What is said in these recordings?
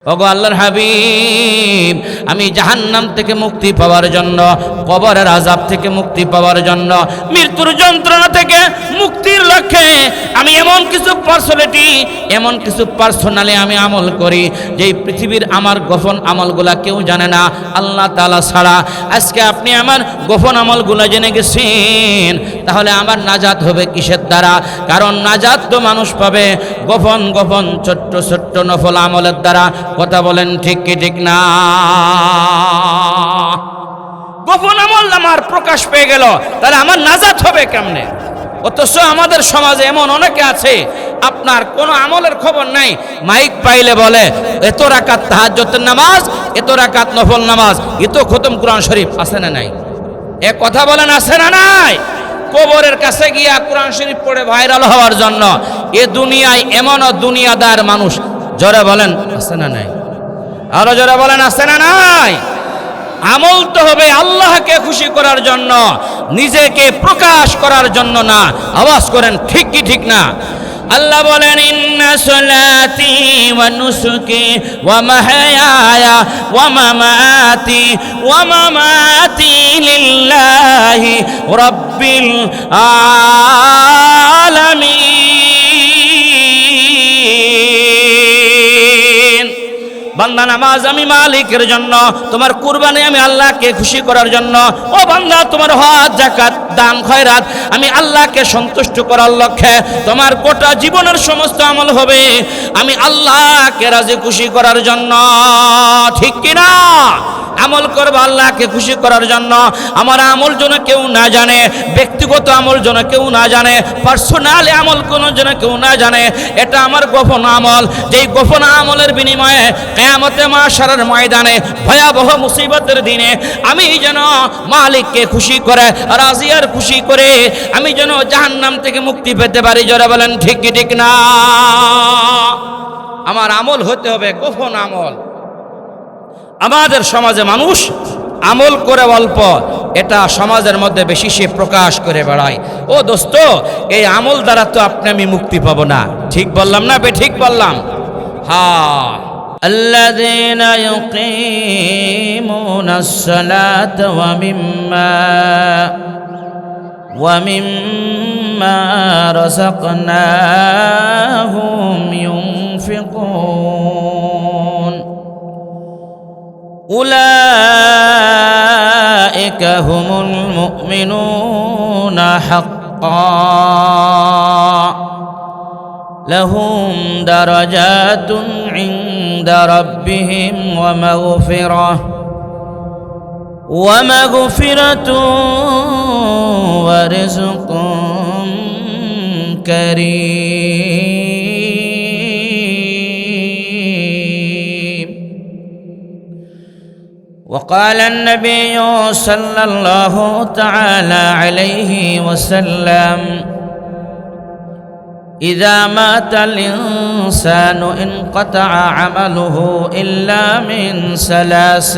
ওগো আল্লাহর হাবিব, আমি জাহান্নাম থেকে মুক্তি পাওয়ার জন্য, কবরের আযাব থেকে মুক্তি পাওয়ার জন্য, মৃত্যুর যন্ত্রণা থেকে মুক্তির লক্ষ্যে আমি এমন কিছু পার্সোনালি আমি আমল করি যেই পৃথিবীর আমার গোপন আমলগুলা কেউ জানে না, আল্লাহ তাআলা ছাড়া। আজকে আপনি আমার গোপন আমলগুলা জেনে গেছেন, তাহলে আমার নাজাত হবে কিসের দ্বারা? কারণ নাজাত তো মানুষ পাবে গোপন গোপন ছোট্ট ছোট্ট নফল আমলের দ্বারা। কথা বলেন ঠিক কি ঠিক না? গোপন আমল আমার প্রকাশ পেয়ে গেল, তাহলে আমার নাজাত হবে কেমনে? অথচ আমাদের সমাজে এমন অনেকে আছে, আপনার কোনো আমলের খবর নাই, মাইক পাইলে বলে এত রাকাত তাহাজ্জুদের নামাজ, এত রাকাত নফল নামাজ, এত খতম কোরআন শরীফ, আছে না নাই? এ কথা বলেন, আছে না নাই? কবরের কাছে গিয়া কোরআন শরীফ পড়ে ভাইরাল হওয়ার জন্য এ দুনিয়ায় এমনও দুনিয়াদার মানুষ, জোরে বলেন আছে না নাই? আরো জোরে বলেন আছে না নাই? আমল তো হবে আল্লাহকে খুশি করার জন্য, নিজেকে প্রকাশ করার জন্য না। আওয়াজ করেন ঠিক কি ঠিক না? আল্লাহ বলেন ইন্না সলাতি ওয়া নুসুকি ওয়া মাহইয়ায়া ওয়া মামাতি লিল্লাহি রাব্বিল আলামিন। বান্দা, নামাজ আমি মালিকের জন্য, তোমার কুরবানি আমি আল্লাহকে খুশি করার জন্য। ও বান্দা, তোমার হজ যাকাত দান খয়রাত আমি আল্লাহকে সন্তুষ্ট করার লক্ষ্যে। তোমার গোটা জীবনের সমস্ত আমল হবে আমি আল্লাহকে রাজি খুশি করার জন্য। ঠিক কিনা? আমল করবো আল্লাহকে খুশি করার জন্য। আমার আমল যেন কেউ না জানে, ব্যক্তিগত আমল যেন কেউ না জানে, পার্সোনাল আমল কোনো যেন কেউ না জানে। এটা আমার গোপন আমল, যেই গোপন আমলের বিনিময়ে কিয়ামতে মাশারের ময়দানে ভয়াবহ মুসিবতের দিনে আমি যেন মালিককে খুশি করে, রাজিয়ার খুশি করে আমি যেন জাহান্নাম থেকে মুক্তি পেতে পারি। জোরে বলেন ঠিক কি ঠিক না? আমার আমল হতে হবে গোপন আমল। আমাদের সমাজে মানুষ আমল করে অল্প, এটা সমাজের মধ্যে বেশি সে প্রকাশ করে বেড়ায়। ও দোস্ত, এই আমল দ্বারা তো আপনি আমি মুক্তি পাবো না। ঠিক বললাম না? ঠিক বললাম? হ্যাঁ। الذين يقيمون الصلاة ومما رزقناهم ينفقون أولئك هم المؤمنون حقا لهم درجات عند ربهم ومغفرة ورزق كريم. وقال النبي صلى الله تعالى عليه وسلم إذا مات الإنسان انقطع عمله إلا من ثلاث: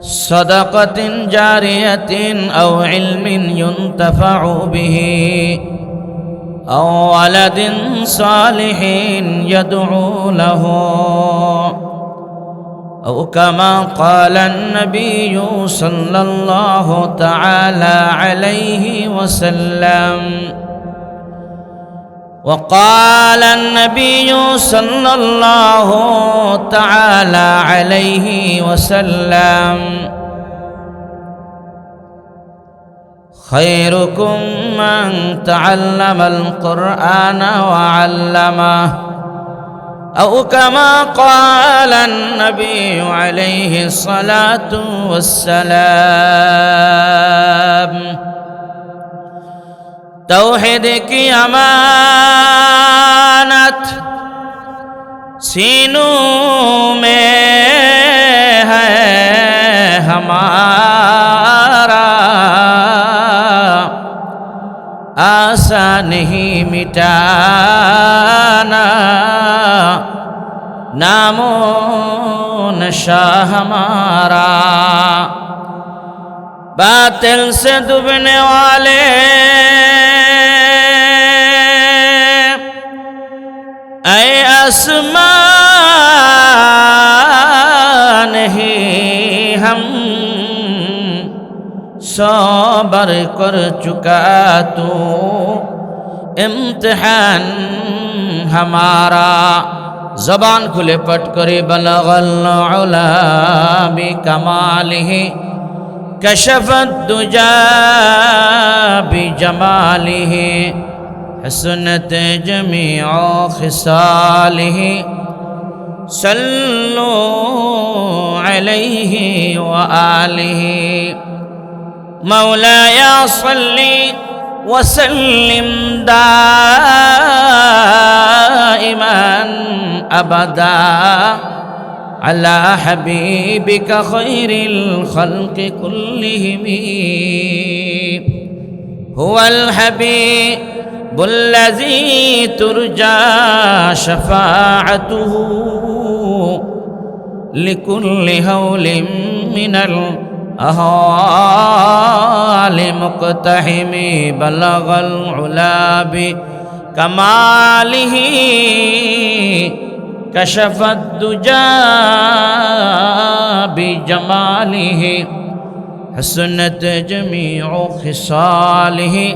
صدقة جارية أو علم ينتفع به أو ولد صالح يدعو له، أو كما قال النبي صلى الله تعالى عليه وسلم. وقال النبي صلى الله تعالى عليه وسلم خيركم من تعلم القرآن وعلمه، أو كما قال النبي عليه الصلاة والسلام. तौहीद की अमानत सीनों में है हमारा, आशा नहीं मिटाना, नामो नशा हमारा। बातिल से डूबने वाले ऐ आसमान बर कर चुका तू इम्तिहान हमारा। जबान खुले पट करे बलगल उला बि कमालिही कशफत दुजा बि जमालिही हसनत जमीअ खिसालिही सल्लु अलैहि व आलिहि। मौलाया सल्ली वसल्लिम दाइमान अबदा अला हबीबिका खैरिल खल्क़ि कुल्लिहिम। हुवल हबीबुल्लज़ी तुरजा शफ़ाअतुहु लिकुल्लि हौलिम मिनल अहालि मुक़तहिमी बलगल उला बि कमालिही कशफत दुजा बि जमालिही हसनत जमीअ खिसालिही।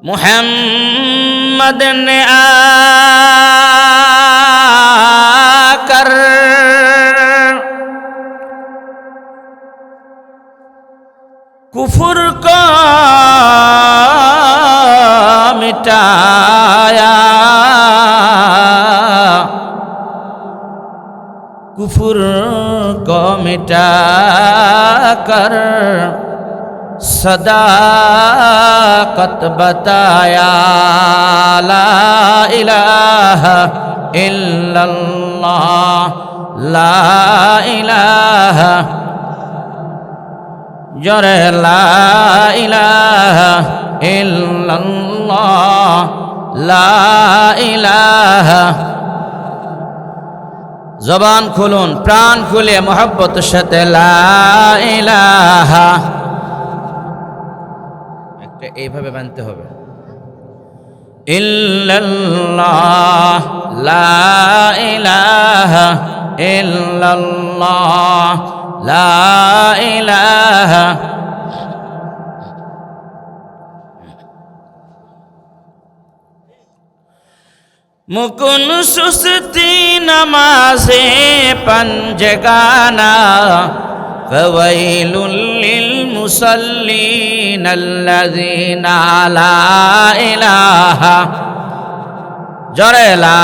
मुहम्मद ने आकर कुफर को मिटाया, कुफर को मिटाकर सदाकत बताया। ला इलाहा इल्लल्लाह ला इलाहा जरे ला इलाहा इल्लल्लाह ला इलाहा। जबान खुलुन प्राण खुले मोहब्बत साथे ला इलाहा। একটা এইভাবে বানতে হবে ইল্লাল্লাহ লা ইলাহা ইল্লাল্লাহ লা ইলাহা। मुकुन सुस्ती नमाज़े पंजगाना फ़वैलुल लिल मुसल्लीन अल्लज़ीना ला इलाहा जरे ला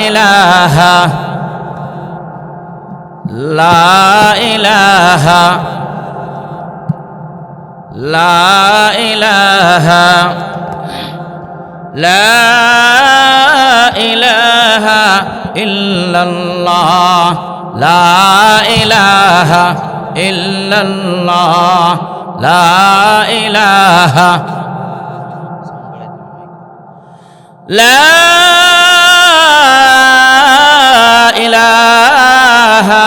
इलाहा ला इलाहा ला इलाहा ला इलाहा इल्लल्लाह ला इलाहा इल्लल्लाह ला इलाहा ला इलाहा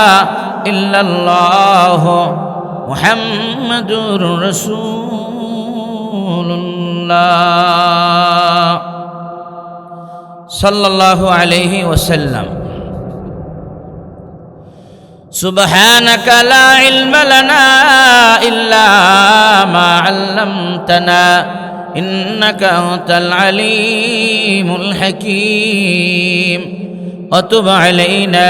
इल्लल्लाह मुहम्मदुर रसूलुल्लाह सल्लल्लाहु अलैहि वसल्लम। सुब्हानक ला इल्म लना इल्ला मा अल्लमतना इन्नका अंतल अलीमुल हकीम वतुब अलैना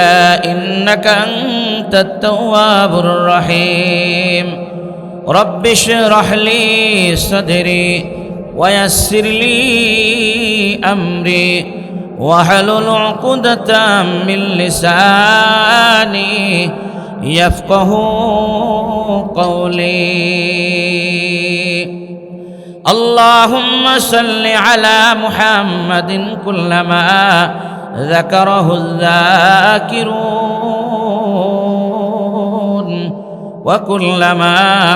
इन्नका अंतत तव्वाबुर रहीम। रब्बि इश्रह ली सदरी वयस्सिर ली अम्री वहलुल उक़दतम मिन लिसानी यफ़क़हू क़ौली। अल्लाहुम्मा सल्लि अला मुहम्मदिन कुल्लमा ज़करहु ज़ाकिरून व कुल्लमा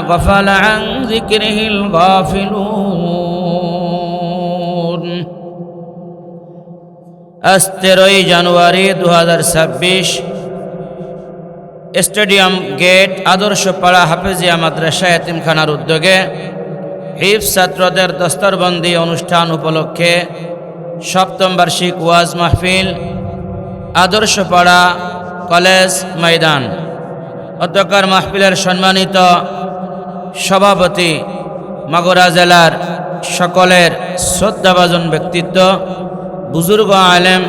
गफ़ल अन ज़िक्रिहिल गाफ़िलून। 13 জানুয়ারি 2026 স্টেডিয়াম গেট আদর্শপাড়া হাফেজিয়া মাদ্রাসা এতিমখানার উদ্যোগে হিফজ ছাত্রদের দস্তরবন্দি অনুষ্ঠান উপলক্ষে সপ্তম বার্ষিক ওয়াজ মাহফিল আদর্শপাড়া কলেজ ময়দান অধ্যক্ষর মাহফিলের সম্মানিত সভাপতি, মাগুরা জেলার সকলের শ্রদ্ধাভাজন ব্যক্তিত্ব, বুজুর্গ আলেম,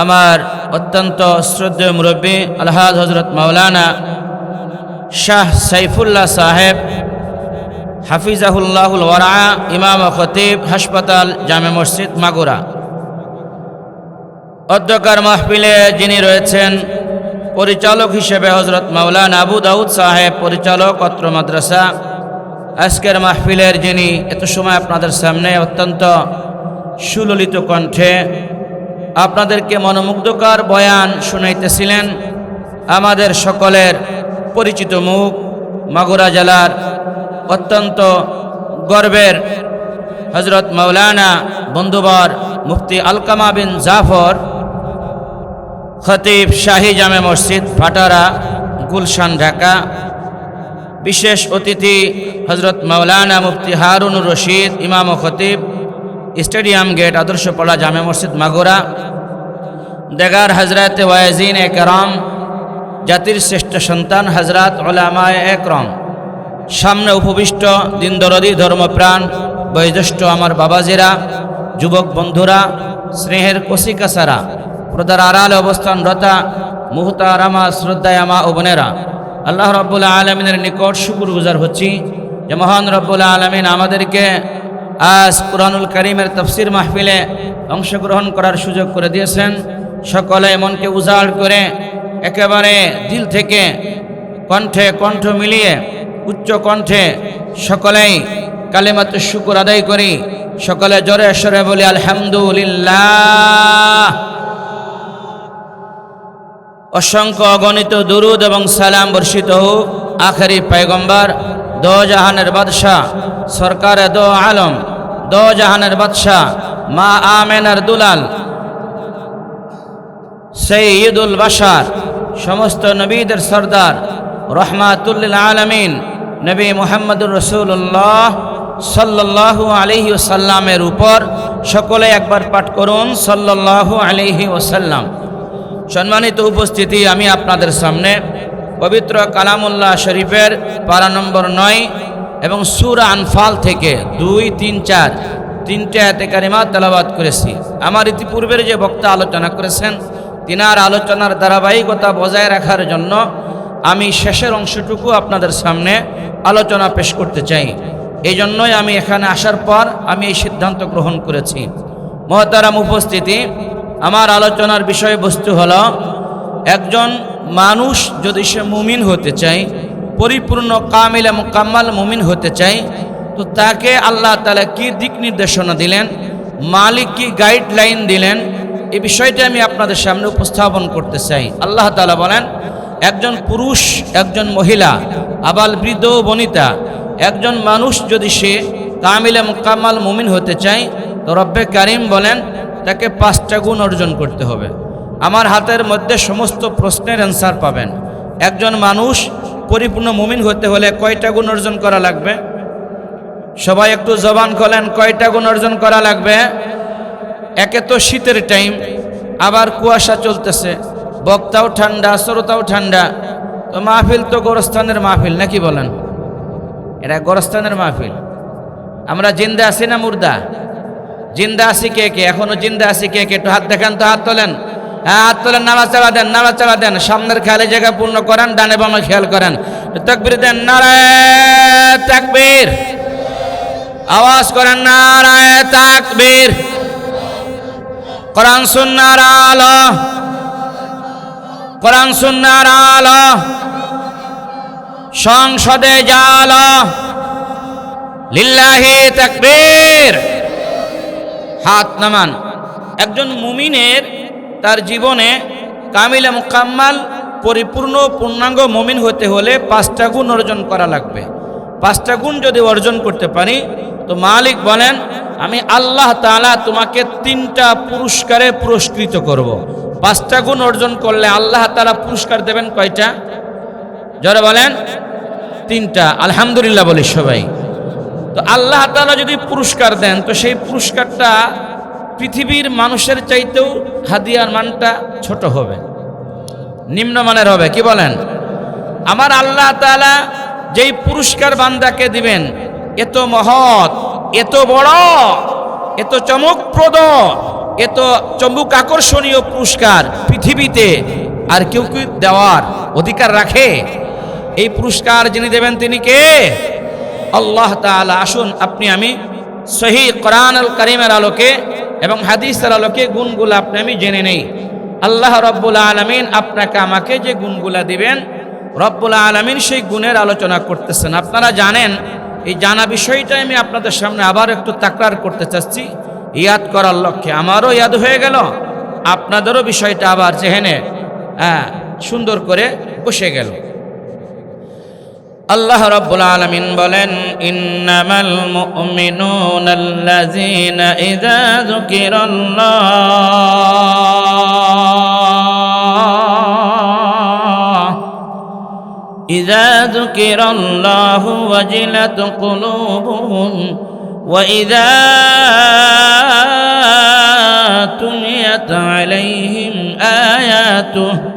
আমার অত্যন্ত শ্রদ্ধেয় মুরব্বী আলহাজ হজরত মাওলানা শাহ সাইফুল্লাহ সাহেব হাফিজাহুল্লাহুল ওয়ারা, ইমাম ও খতিব, হাসপাতাল জামে মসজিদ মাগুরা। অধ্যক্ষর মাহফিলে যিনি রয়েছেন পরিচালক হিসেবে হজরত মাওলানা আবু দাউদ সাহেব, পরিচালক অত্র মাদ্রাসা। আজকের মাহফিলের যিনি এত সময় আপনাদের সামনে অত্যন্ত সুললিত কণ্ঠে আপনাদেরকে মনোমুগ্ধকর বয়ান শুনাইতেছিলেন, আমাদের সকলের পরিচিত মুখ, মাগুরা জেলার অত্যন্ত গর্বের হজরত মাওলানা বন্ধুবর মুফতি আলকামা বিন জাফর, খতিব, শাহী জামে মসজিদ ভাটারা, গুলশান, ঢাকা। বিশেষ অতিথি হজরত মাওলানা মুফতি হারুনুর রশিদ, ইমাম ও খতিব, স্টেডিয়াম গেট, আদর্শপাড়া জামে মসজিদ মাগুরা। দেগার হজরত ওয়াইজিন একরাম, জাতির শ্রেষ্ঠ সন্তান হজরত উলামায়ে একরাম, সামনে উপবিষ্ট দিন দরদি, ধর্মপ্রাণ, বয়োজ্যেষ্ঠ আমার বাবাজিরা, যুবক বন্ধুরা, স্নেহের কচিকাচারা, পর্দার আড়ালে অবস্থানরতা মুহতারামা শ্রদ্ধায়ামা ও বোনেরা, আল্লাহ রাব্বুল আলামিনের নিকট শুকরগুজার হচ্ছি যে মহান রব্বুল আলামিন আমাদেরকে আজ কুরআনুল কারীমের তাফসীর মাহফিলে অংশগ্রহণ করার সুযোগ করে দিয়েছেন। সকলে মনকে উজাড় করে একেবারে দিল থেকে কণ্ঠে কণ্ঠ মিলিয়ে উচ্চ কণ্ঠে সকলেই কালিমাতুশ শুকর আদায় করি। সকলে জোরে সরে বলি আলহামদুলিল্লাহ। অসংখ্য অগণিত দুরুদ এবং সালাম বর্ষিত হোক আখেরি পয়গম্বর, দো জাহানের বাদশাহ, সরকারে দো আলম, দো জাহানের বাদশাহ, মা আমেনার দুলাল, সৈয়দুল বাশার, সমস্ত নবীদের সরদার, রহমাতুল লিল আলামিন নবী মুহাম্মদুর রাসূলুল্লাহ সাল্লাল্লাহু আলাইহি ওয়াসাল্লামের উপর সকলে একবার পাঠ করুন সাল্লাল্লাহু আলাইহি ওয়াসাল্লাম। সম্মানিত উপস্থিতি, আমি আপনাদের সামনে পবিত্র কালামুল্লাহ শরীফের পারা নম্বর 9 এবং সূরা আনফাল থেকে 2, 3, 4 তিনটে আয়াতে কারিমা তেলাওয়াত করেছি। আমার ইতিপূর্বের যে বক্তা আলোচনা করেছেন তিনার আলোচনার ধারাবাহিকতা বজায় রাখার জন্য আমি শেষের অংশটুকু আপনাদের সামনে আলোচনা পেশ করতে চাই। এই জন্যই আমি এখানে আসার পর আমি এই সিদ্ধান্ত গ্রহণ করেছি। মহতারাম উপস্থিতি, আমার আলোচনার বিষয়বস্তু হলো একজন মানুষ যদি সে মুমিন হতে চায়, পরিপূর্ণ কামিল মুকাম্মাল মুমিন হতে চায়, তো তাকে আল্লাহ তাআলা কি দিক নির্দেশনা দিলেন, মালিক কি গাইডলাইন দিলেন, এই বিষয়টা আমি আপনাদের সামনে উপস্থাপন করতে চাই। আল্লাহ তাআলা বলেন, একজন পুরুষ, একজন মহিলা, আবাল বৃদ্ধ বনিতা, একজন মানুষ যদি সে কামিল মুকাম্মাল মুমিন হতে চায়, তো রব্বে কারিম বলেন তাকে 5টা গুণ অর্জন করতে হবে। আমার হাতের মধ্যে সমস্ত প্রশ্নের অ্যান্সার পাবেন। একজন মানুষ পরিপূর্ণ মুমিন হতে হলে কয়টা গুণ অর্জন করা লাগবে? সবাই একটু জবান খোলেন, কয়টা গুণ অর্জন করা লাগবে? একে তো শীতের টাইম, আবার কুয়াশা চলতেছে, বক্তাও ঠান্ডা, শ্রোতাও ঠান্ডা, তো মাহফিল তো গোরস্থানের মাহফিল নাকি বলেন? এটা গোরস্থানের মাহফিল। আমরা জিন্দা আছি না মুর্দা? জিন্দা আছি কে কে? এখনো জিন্দা আছি কে কে? একটু হাত দেখান তো, হাত তোলেন। হ্যাঁ, হাত তোলেন, নামাজ চালা দেন, নামাজ চালা দেন, সামনের খালি জায়গা পূর্ণ করেন, ডানে বামে খেয়াল করেন, তাকবীর দেন, নারায়ে তাকবীর, আওয়াজ করেন নারায়ে তাকবীর। কোরআন সুন্নাহর আলো, কোরআন সুন্নাহর আলো, সংসদে জালো, লিল্লাহি তাকবীর। হাত নামান। একজন মুমিনের তার জীবনে কামিল মুকাম্মাল পরিপূর্ণ পূর্ণাঙ্গ মুমিন হতে হলে 5টা গুণ অর্জন করা লাগবে। 5টা গুণ যদি অর্জন করতে পারি, তো মালিক বলেন আমি আল্লাহ তাআলা তোমাকে 3টা পুরস্কারে পুরস্কৃত করব। 5টা গুণ অর্জন করলে আল্লাহ তাআলা পুরস্কার দেবেন কয়টা? জোরে বলেন। 3টা। আলহামদুলিল্লাহ বলি সবাই। তো আল্লাহ তাআলা যদি পুরস্কার দেন, তো সেই পুরস্কারটা পৃথিবীর মানুষের চাইতেও হাদিয়ার মানটা ছোট হবে, নিম্নমানের হবে। কি বলেন? আমার আল্লাহ তাআলা যেই পুরস্কার বান্দাকে দিবেন এত মহৎ, এত বড়, এত চমকপ্রদ, এত চমক আকর্ষণীয় পুরস্কার পৃথিবীতে আর কেউ কি দেওয়ার অধিকার রাখে? এই পুরস্কার যিনি দেবেন তিনি কে? আল্লাহ তাআলা। আসুন আপনি আমি সহিহ কোরআনুল কারীমের আলোকে এবং হাদিসের আলোকে গুণগুলো আপনি আমি জেনে নেই। আল্লাহ রাব্বুল আলামিন আপনাকে আমাকে যে গুণগুলা দিবেন, রব্বুল আলামিন সেই গুণের আলোচনা করতেছেন। আপনারা জানেন, এই জানা বিষয়টা আমি আপনাদের সামনে আবার একটু তাকরার করতে চাচ্ছি ইয়াদ করার লক্ষ্যে। আমারও ইয়াদ হয়ে গেল, আপনাদেরও বিষয়টা আবার জেহেনে সুন্দর করে বসে গেল। আল্লাহ রাব্বুল আলামিন বলেন, ইন্নামাল মুমিনুনাল্লাযীনা ইযা যুকিরাল্লাহু ওয়াজিলাত কুলুবুহুম ওয়া ইযা তুলিয়াত আলাইহিম আয়াতুহু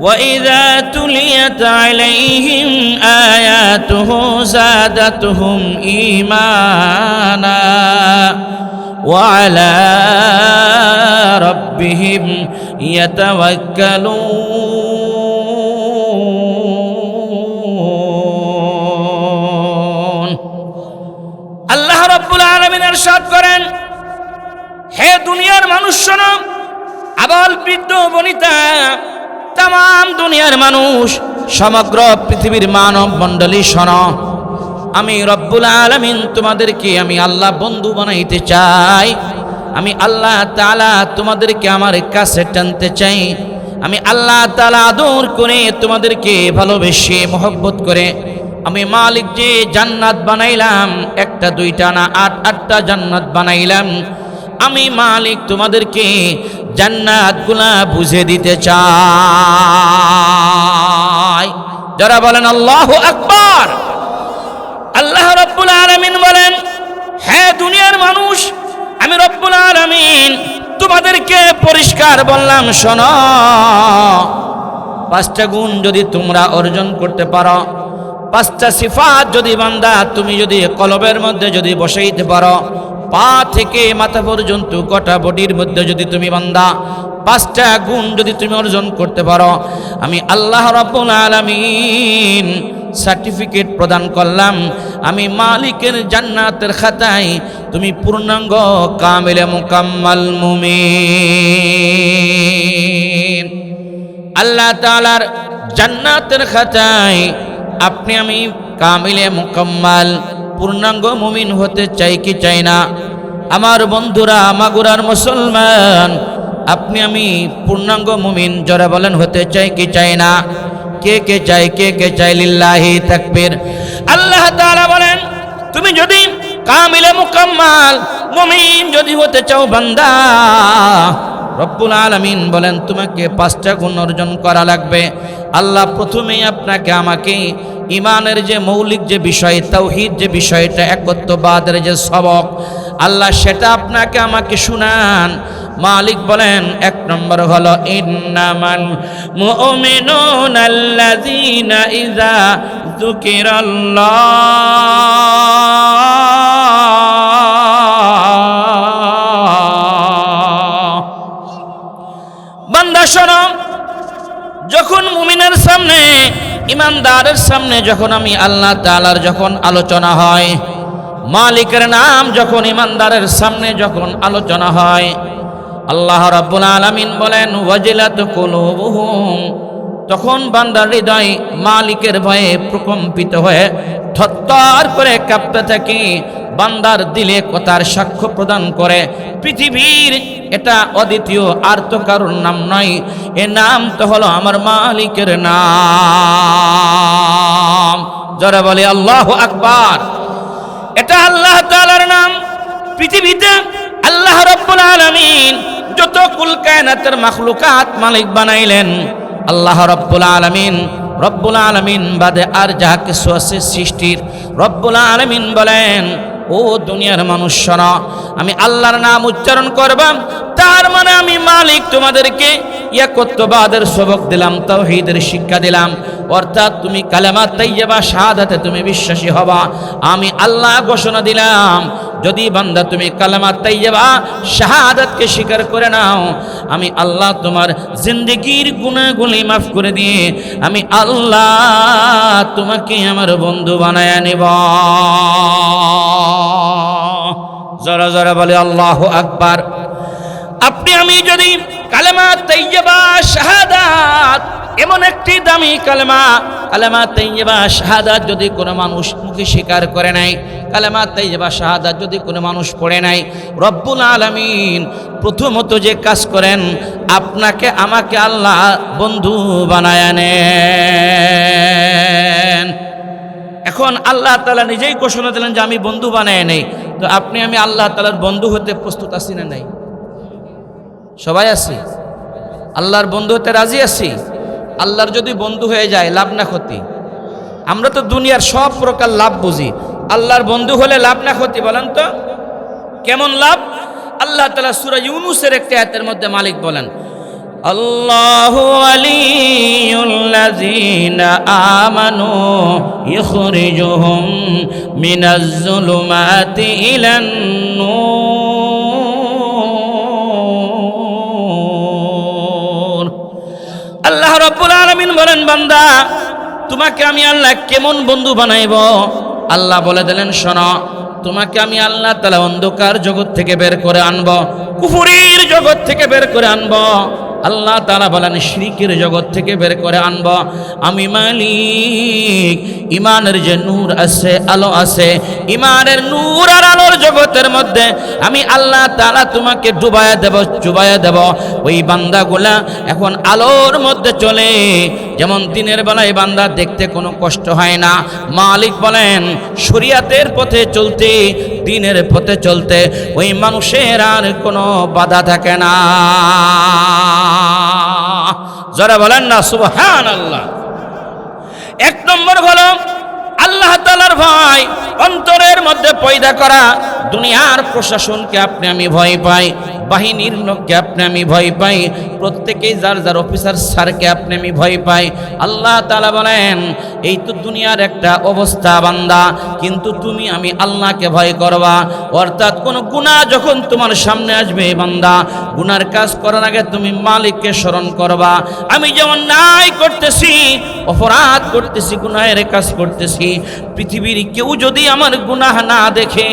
وَإِذَا تُلِيَتْ عَلَيْهِمْ آيَاتُهُ زَادَتْهُمْ إِيمَانًا وَعَلَى رَبِّهِمْ يَتَوَكَّلُونَ আল্লাহ রাব্বুল আলামিন ইরশাদ করেন, হে দুনিয়ার মানুষ শোনো, আবাল বৃদ্ধ বনিতা, তাম দুনিয়ার মানুষ, সমগ্র পৃথিবীর মানব মণ্ডলী শোনো, আমি রব্বুল আলামিন তোমাদেরকে আমি আল্লাহ বন্ধু বানাইতে চাই। আমি আল্লাহ তাআলা তোমাদেরকে আমার কাছে টানতে চাই। আমি আল্লাহ তাআলা আদর করে তোমাদেরকে ভালোবেসে মহব্বত করে আমি মালিক যে জান্নাত বানাইলাম, একটা দুইটা না 8-8টা জান্নাত বানাইলাম, আমি মালিক তোমাদেরকে জান্নাতগুলা বুঝে দিতে চাই। যারা বলেন আল্লাহু আকবার। আল্লাহ রাব্বুল আলামিন বলেন, হে দুনিয়ার মানুষ, আমি রব্বুল আলামিন তোমাদেরকে পরিষ্কার বললাম, শোনো, 5টা গুণ যদি তোমরা অর্জন করতে পারো, 5টা সিফাত যদি বান্দা তুমি যদি কলবের মধ্যে যদি বসাইতে পারো, পা থেকে মাথা পর্যন্ত গোটা বডির মধ্যে যদি তুমি বান্দা 5টা গুণ যদি তুমি অর্জন করতে পারো, আমি আল্লাহ রাব্বুল আলামিন সার্টিফিকেট প্রদান করলাম, আমি মালিকের জান্নাতের খাতায় তুমি পূর্ণাঙ্গ কামিলে মুকাম্মাল মুমিন। আল্লাহ তাআলার জান্নাতের খাতায় আপনি আমি কামিলে মুকাম্মাল পূর্ণাঙ্গ মুমিন হতে চাই কি চাই না? আমার বন্ধুরা, মাগুরার মুসলমান, আপনি আমি পূর্ণাঙ্গ মুমিন যারা বলেন হতে চাই কি চাই না? কে কে চাই, কে কে চাই? লিল্লাহি তাকবীর। আল্লাহ তাআলা বলেন, তুমি যদি কামিলে মুকাম্মাল মুমিন যদি হতে চাও বান্দা, রব্বুল আলামিন বলেন তোমাকে 5টা গুণ অর্জন করা লাগবে। আল্লাহ প্রথমেই আপনাকে আমাকে ইমানের যে মৌলিক যে বিষয়, তাওহীদ যে বিষয়টা, একত্ববাদের যে সবক, আল্লাহ সেটা আপনাকে আমাকে শুনান। মালিক বলেন 1 নম্বর হলো ইন্নামাল মুমিনুনাল্লাযীনা ইযা যুকিরাল্লাহ। বান্দা শোনো, যখন মুমিনের সামনে, ইমানদারের সামনে যখন আমি আল্লাহ তাআলার যখন আলোচনা হয়, মালিকের নাম যখন ইমানদারের সামনে যখন আলোচনা হয়, আল্লাহ রাব্বুল আলামিন বলেন ওয়াজিলাত কুলুবুহুম, তখন বান্দার হৃদয় মালিকের ভয়ে প্রকম্পিত হয়ে থরথর করে কাঁপতে থাকে। বান্দার দিলে কথার সাক্ষ্য প্রদান করে, পৃথিবীর এটা অদ্বিতীয়, আর তো কারোর নাম নয়, এ নাম তো হলো আমার মালিকের নাম। যারা বলে আল্লাহু আকবার। এটা আল্লাহ তাআলার নাম। পৃথিবীতে আল্লাহ রাব্বুল আলামিন যত কুল কায়নাতের মাখলুকাত মালিক বানাইলেন, আল্লাহ রাব্বুল আলামিন বাদে আর যাহা কিছু আছে সৃষ্টির, রব্বুল আলামিন বলেন, ও দুনিয়ার মানুষ শোনো, আমি আল্লাহর নাম উচ্চারণ করবাম, তার মানে আমি মালিক তোমাদেরকে একত্ববাদের সবক দিলাম, তাওহীদের শিক্ষা দিলাম। অর্থাৎ তুমি কালেমা তাইয়্যিবা শাহাদাতে তুমি বিশ্বাসী হবা। আমি আল্লাহ ঘোষণা দিলাম, যদি বান্দা তুমি কালেমা তাইয়্যিবা শাহাদাতকে স্বীকার করে নাও, আমি আল্লাহ তোমার জিন্দেগীর গুনাহগুলি মাফ করে দিয়ে আমি আল্লাহ তোমাকে আমার বন্ধু বানায় নেব। জোরে জোরে বলে আল্লাহু আকবার। আপনি আমি যদি কালেমা তাইয়্যিবা শাহাদাত, এমন একটি দামি কালেমা, কালেমা তাইয়্যিবা শাহাদাত যদি কোনো মানুষ মুখে স্বীকার করে নাই, কালেমা তাইয়্যিবা শাহাদাত যদি কোনো মানুষ পড়ে নাই, রব্বুল আলামিন প্রথমত যে কাজ করেন, আপনাকে আমাকে আল্লাহ বন্ধু বানায় নেন। এখন আল্লাহ তাআলা নিজেই ঘোষণা দিলেন যে আমি বন্ধু বানায় নেই। তো আপনি আমি আল্লাহ তাআলার বন্ধু হতে প্রস্তুত আছি না নাই? সবাই আছি? আল্লাহর বন্ধু হতে রাজি আছি? আল্লাহর যদি বন্ধু হয়ে যায় লাভ না ক্ষতি? আমরা তো দুনিয়ার সব প্রকার লাভ বুঝি, আল্লাহর বন্ধু হলে লাভ না ক্ষতি বলেন তো কেমন লাভ? আল্লাহ তাআলা সূরা ইউনূসের একটি আয়াতের মধ্যে মালিক বলেন, আল্লাহু ওয়ালিয়ুল্লাযীনা আমানু ইখরিজুহুম মিনাজ যুলুমাতি ইলান নূর। আল্লাহ রাব্বুল আলামিন বলেন, বান্দা তোমাকে আমি আল্লাহ কেমন বন্ধু বানাইব? আল্লাহ বলে দিলেন, শোনো, তোমাকে আমি আল্লাহ তাআলা অন্ধকার জগৎ থেকে বের করে আনব, কুফরির জগৎ থেকে বের করে আনব। আল্লাহ তাআলা বলেন শিরকের জগৎ থেকে বের করে আনব। আমি মালিক ইমানের যে নূর আছে, আলো আছে, ইমানের নূর আর আলোর জগতের মধ্যে আমি আল্লাহ তাআলা তোমাকে ডুবায়া দেব, চুবায়া দেব। ওই বান্দাগুলা এখন আলোর মধ্যে চলে, যেমন দিনের বেলায় বান্দা দেখতে কোনো কষ্ট হয় না। মালিক বলেন শরিয়াতের পথে চলতে, দিনের পথে চলতে ওই মানুষের আর কোনো বাধা থাকে না। যারা বলেন না সুবহানাল্লাহ। এক নম্বর হলো আল্লাহ তাআলার ভয় অন্তরের মধ্যে পয়দা করা। দুনিয়ার প্রশাসনকে আপনি আমি ভয় পাই, বাহিনীর লোককে আপনি আমি ভয় পাই, প্রত্যেকেই যার যার অফিসার স্যারকে আপনি আমি ভয় পাই। আল্লাহ তাআলা বলেন এই তো দুনিয়ার একটা অবস্থা বান্দা, কিন্তু তুমি আমি আল্লাহকে ভয় করবা। অর্থাৎ কোন গুনাহ যখন তোমার সামনে আসবে বান্দা, গুনার কাজ করার আগে তুমি মালিককে স্মরণ করবা। আমি যেমন অন্যায় করতেছি, অপরাধ করতেছি, গুনাহের কাজ করতেছি, পৃথিবীর কেউ যদি আমার গুনাহ না দেখে,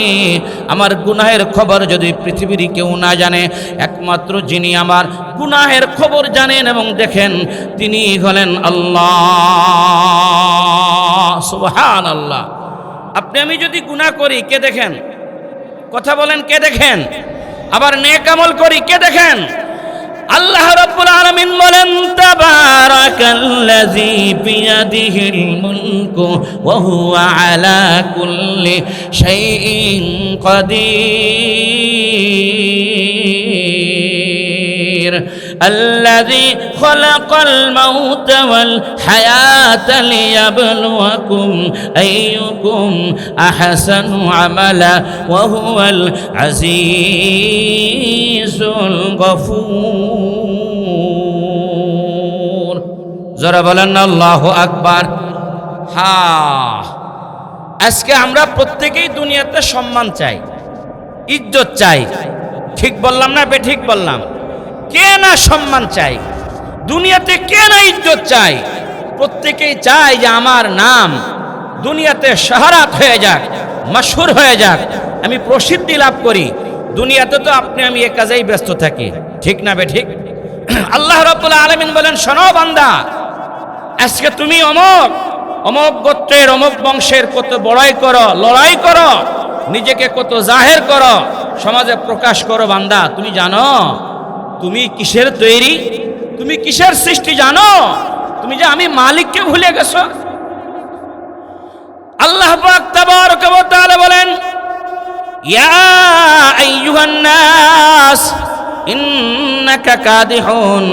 আমার গুনাহের খবর যদি পৃথিবীর কেউ না জানে, একমাত্র যিনি আমার গুনাহের খবর জানেন এবং দেখেন তিনি হলেন আল্লাহ। সুবহানাল্লাহ। আপনি আমি যদি গুনাহ করি কে দেখেন? কথা বলেন, কে দেখেন? আবার নেক আমল করি কে দেখেন? আল্লাহ রাব্বুল আলামিন বলেন তাবারাকাল্লাযী বিয়াদিহিল মুলকু ওয়া হুয়া আলা কুল্লি শাইইন কাদির الذي خلق الموت والحياة ليبلوكم أيكم أحسن عملا وهو العزيز الغفور যারা বলেন আল্লাহু আকবার। হ্যাঁ, আজকে আমরা প্রত্যেকেই দুনিয়াতে সম্মান চাই, ইজ্জত চাই। ঠিক বললাম না বেঠিক বললাম? কে না সম্মান চাই দুনিয়াতে, কে না ইজ্জত চাই? প্রত্যেকেই চায় যে আমার নাম দুনিয়াতে শাহরাত হয়ে যাক, মশহুর হয়ে যাক, আমি প্রসিদ্ধি লাভ করি। দুনিয়াতে তো আপনি আমি এ কাজেই ব্যস্ত থাকি, ঠিক না বেঠিক? আল্লাহ রাব্বুল আলামিন বলেন শোনো বান্দা, আজকে তুমি অমুক অমুক গোত্রের অমুক বংশের কত বড়াই করো, লড়াই করো, নিজেকে কত জাহের করো, সমাজে প্রকাশ করো। বান্দা তুমি জানো তুমি কিসের তৈরি, তুমি কিসের সৃষ্টি জানো? তুমি যে আমি মালিককে ভুলে গেছো। আল্লাহ পাক তাবারাকা ওয়া তাআলা বলেন ইয়া আইয়ুহান নাস ইন্নাকা কাদিহুন।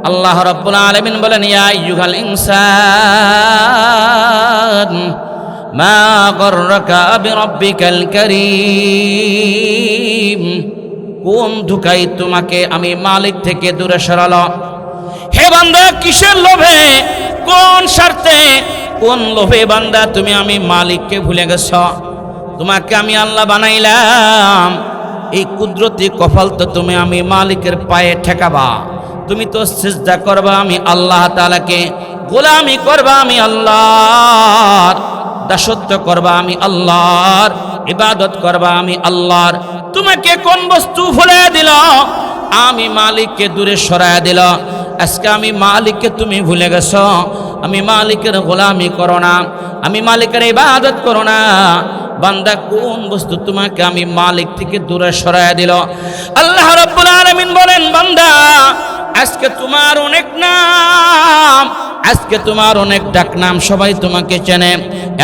আল্লাহ রাব্বুল আলামিন বলেন ইয়া আইয়ুহাল ইনসান মা গররাকা বিরাব্বিকাল কারীম। কোন ধোঁকায় তোমাকে আমি মালিক থেকে দূরে সরালো? হে বান্দা, কিসের লোভে, কোন স্বার্থে, কোন লোভে বান্দা তুমি আমি মালিককে ভুলে গেছ? তোমাকে আমি আল্লাহ বানাইলাম, এই কুদরতি কপাল তো তুমি আমি মালিকের পায়ে ঠেকাবা। তুমি তো সিজদা করবা আমি আল্লাহ তাআলাকে, গোলামি করবা আমি আল্লাহর, দাসত্ব করবা আমি আল্লাহর, ইবাদত করবা আমি আল্লাহর। তোমাকে কোন বস্তু ভুলে দিল? আমি মালিককে দূরে সরায় দিল। আজকে আমি মালিককে তুমি ভুলে গেছো। আমি মালিকের গোলামি করো না, আমি মালিকের ইবাদত করো না। বান্দা কোন বস্তু তোমাকে আমি মালিক থেকে দূরে সরায় দিল? আল্লাহ রাব্বুল আলামিন বলেন, বান্দা আজকে তোমার অনেক নাম, আজকে তোমার অনেক ডাক নাম, সবাই তোমাকে চেনে।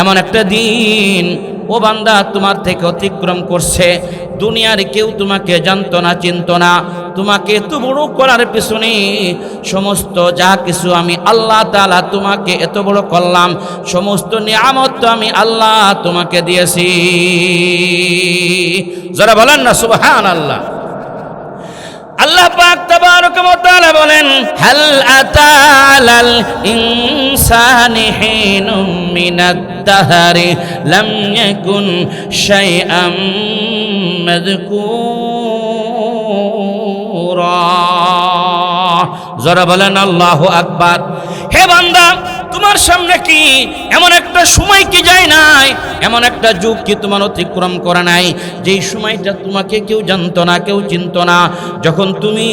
এমন একটা দিন ও বান্দা তোমার থেকে অতিক্রম করছে, দুনিয়ার কেউ তোমাকে জানতো না, চিনতো না। তোমাকে এত বড় করার পিছনে সমস্ত যা কিছু আমি আল্লাহ তাআলা তোমাকে এত বড় করলাম, সমস্ত নিয়ামত তো আমি আল্লাহ তোমাকে দিয়েছি। যারা বলেন না সুবহানাল্লাহ। আল্লাহ পাক তাবারক ওয়া তাআলা বলেন, হাল আতালাল ইনসানি হিনুম মিনাদ দাহরি লাম ইয়াকুন শাইআম মাযকুরা। যারা বলেন আল্লাহু আকবার। হে বান্দা, তোমার সামনে কি এমন একটা সময় কি যায় নাই, এমন একটা যুগ কি তোমার অতিক্রম করে নাই, যেই সময়টা তোমাকে কেউ জানতো না, কেউ চিনতো না? যখন তুমি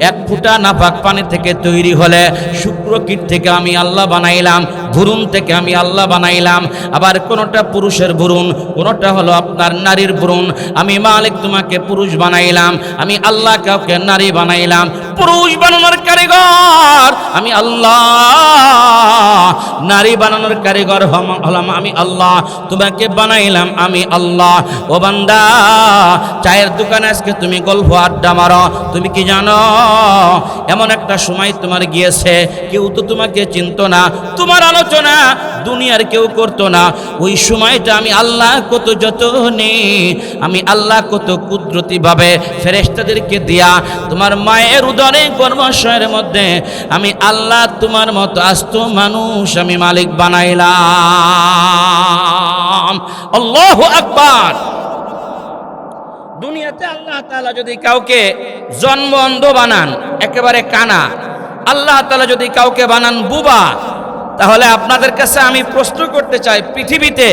এক ফুটা নাপাক পানি থেকে তৈরি হলে, শুক্রকীট থেকে আমি আল্লাহ বানাইলাম, ভ্রূণ থেকে আমি আল্লাহ বানাইলাম, আবার কোনোটা পুরুষের ভ্রূণ, কোনোটা হলো আপনার নারীর ভ্রূণ। আমি মালিক তোমাকে পুরুষ বানাইলাম, আমি আল্লাহ কাউকে নারী বানাইলাম। পুরুষ বানানোর কারিগর আমি আল্লাহ, নারী বানানোর কারিগর হলাম আমি আল্লাহ, তোমাকে বানাইলাম আমি আল্লাহ। ও বান্দা, চায়ের দোকানে আজকে তুমি গল্প আড্ডা মারো, তুমি কি জানো এমন একটা সময় তোমার গিয়েছে, কেউ তো তোমাকে চিনতো না, তোমার আলোচনা দুনিয়ার কেউ করতো না। ওই সময়টা আমি আল্লাহ কত যত্নে, আমি আল্লাহ কত কুদরতি ভাবে ফেরেশতাদেরকে দিয়া তোমার মায়ের উদরে গর্ভাশয়ের মধ্যে আমি আল্লাহ তোমার মতো আস্ত মানুষ আমি মালিক বানাইলাম। আল্লাহু আকবার। দুনিয়াতে আল্লাহ তাআলা যদি কাউকে জন্ম অন্ধ বানান, একেবারে কানা, আল্লাহ তাআলা যদি কাউকে বানান বুবা, তাহলে আপনাদের কাছে আমি প্রশ্ন করতে চাই, পৃথিবীতে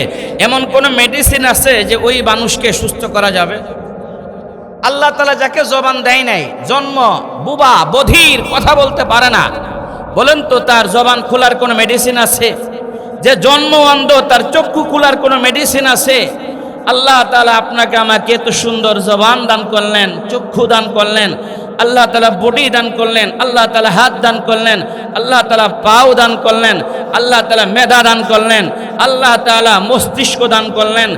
এমন কোন মেডিসিন আছে যে ওই মানুষকে সুস্থ করা যাবে? আল্লাহ তাআলা যাকে জবান দেয় নাই, জন্ম বুবা, বধির, কথা বলতে পারে না, বলেন তো তার জবান খোলার কোনো মেডিসিন আছে? যে জন্ম অন্ধ, তার চক্ষু খোলার কোনো মেডিসিন আছে? আল্লাহ তাআলা আপনাকে আমাকে এত সুন্দর জবান দান করলেন, চক্ষু দান করলেন, আল্লাহ তাআলা বডি দান করলেন, আল্লাহ তাআলা হাত দান করলেন, আল্লাহ তাআলা পাও দান করলেন, আল্লাহ তাআলা মেধা দান করলেন, আল্লাহ তাআলা মস্তিষ্ক দান করলেন।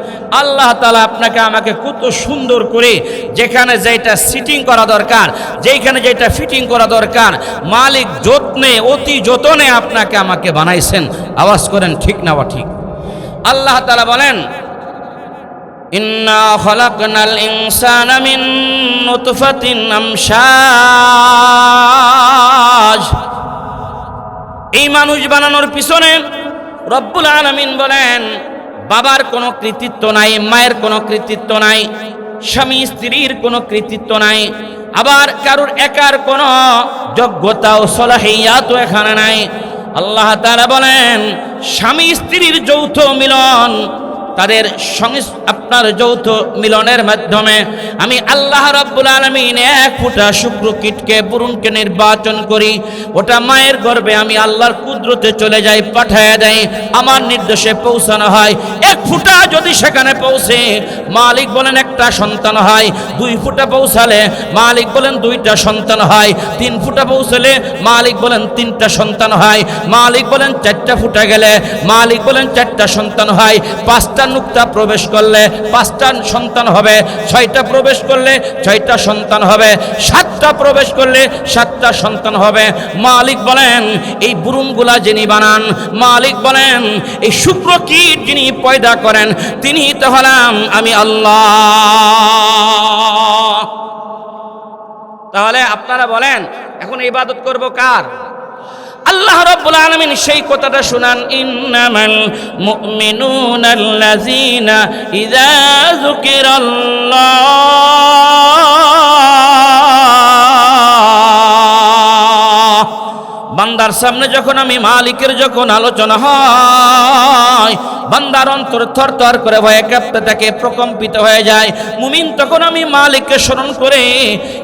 আল্লাহ তাআলা আপনাকে আমাকে কত সুন্দর করে যেখানে যেটা সিটিং করা দরকার, যেখানে যেটা ফিটিং করা দরকার, মালিক যত্নে, অতি যতনে আপনাকে আমাকে বানাইছেন। আওয়াজ করেন ঠিক না বা ঠিক? আল্লাহ তাআলা বলেন, ইন্না খলাকনাল ইনসানা মিন নুতফাতিন আমশাজ। এই মানুষ বানানোর পিছনে রব্বুল আলামিন বলেন, বাবার কোনো কৃতিত্ব নাই, মায়ের কোনো কৃতিত্ব নাই, স্বামী স্ত্রীর কোনো কৃতিত্ব নাই, আবার কারুর একার কোনো যোগ্যতা ও সলাহিয়াত এখানে নাই। আল্লাহ তাআলা বলেন, স্বামী স্ত্রীর যৌথ মিলন, তাদের সঙ্গে আপনার যৌথ মিলনের মাধ্যমে আমি আল্লাহ রাব্বুল আলামিন এক ফুটা শুক্রকীটকে, ভ্রূণকে নির্বাচন করি, ওটা মায়ের গর্ভে আমি আল্লাহর কুদরতে চলে যাই, পাঠায় দেয়, আমার নির্দেশে পৌঁছানো হয়। এক ফুটা যদি সেখানে পৌঁছে, মালিক বলেন একটা সন্তান হয়, 2 ফুটা পৌঁছালে মালিক বলেন 2টা সন্তান হয়, 3 ফুটা পৌঁছালে মালিক বলেন 3টা সন্তান হয়, মালিক বলেন 4টা ফুটা গেলে মালিক বলেন 4টা সন্তান হয়, 5টা নুক্তা প্রবেশ করলে 5টা সন্তান হবে, 6টা প্রবেশ করলে 6টা সন্তান হবে, 7টা প্রবেশ করলে 7টা সন্তান হবে। মালিক বলেন এই ভ্রূণগুলা যিনি বানান, মালিক বলেন এই শুক্রকীট যিনি পয়দা করেন, তিনি তো হলাম আমি আল্লাহ। তাহলে আপনারা বলেন এখন ইবাদত করব কার? আল্লাহ রাব্বুল আলামিন সেই কথাটা শুনান, ইন্নামাল মুমিনুনা আল্লাযীনা ইযা যুকিরাল্লাহ। বান্দার সামনে যখন আমি মালিকের যখন আলোচনা হয়, বান্দার অন্তর থরথর করে ভয়ে কাঁপতে থাকে, প্রকম্পিত হয়ে যায়। মুমিন তখন আমি মালিককে স্মরণ করে,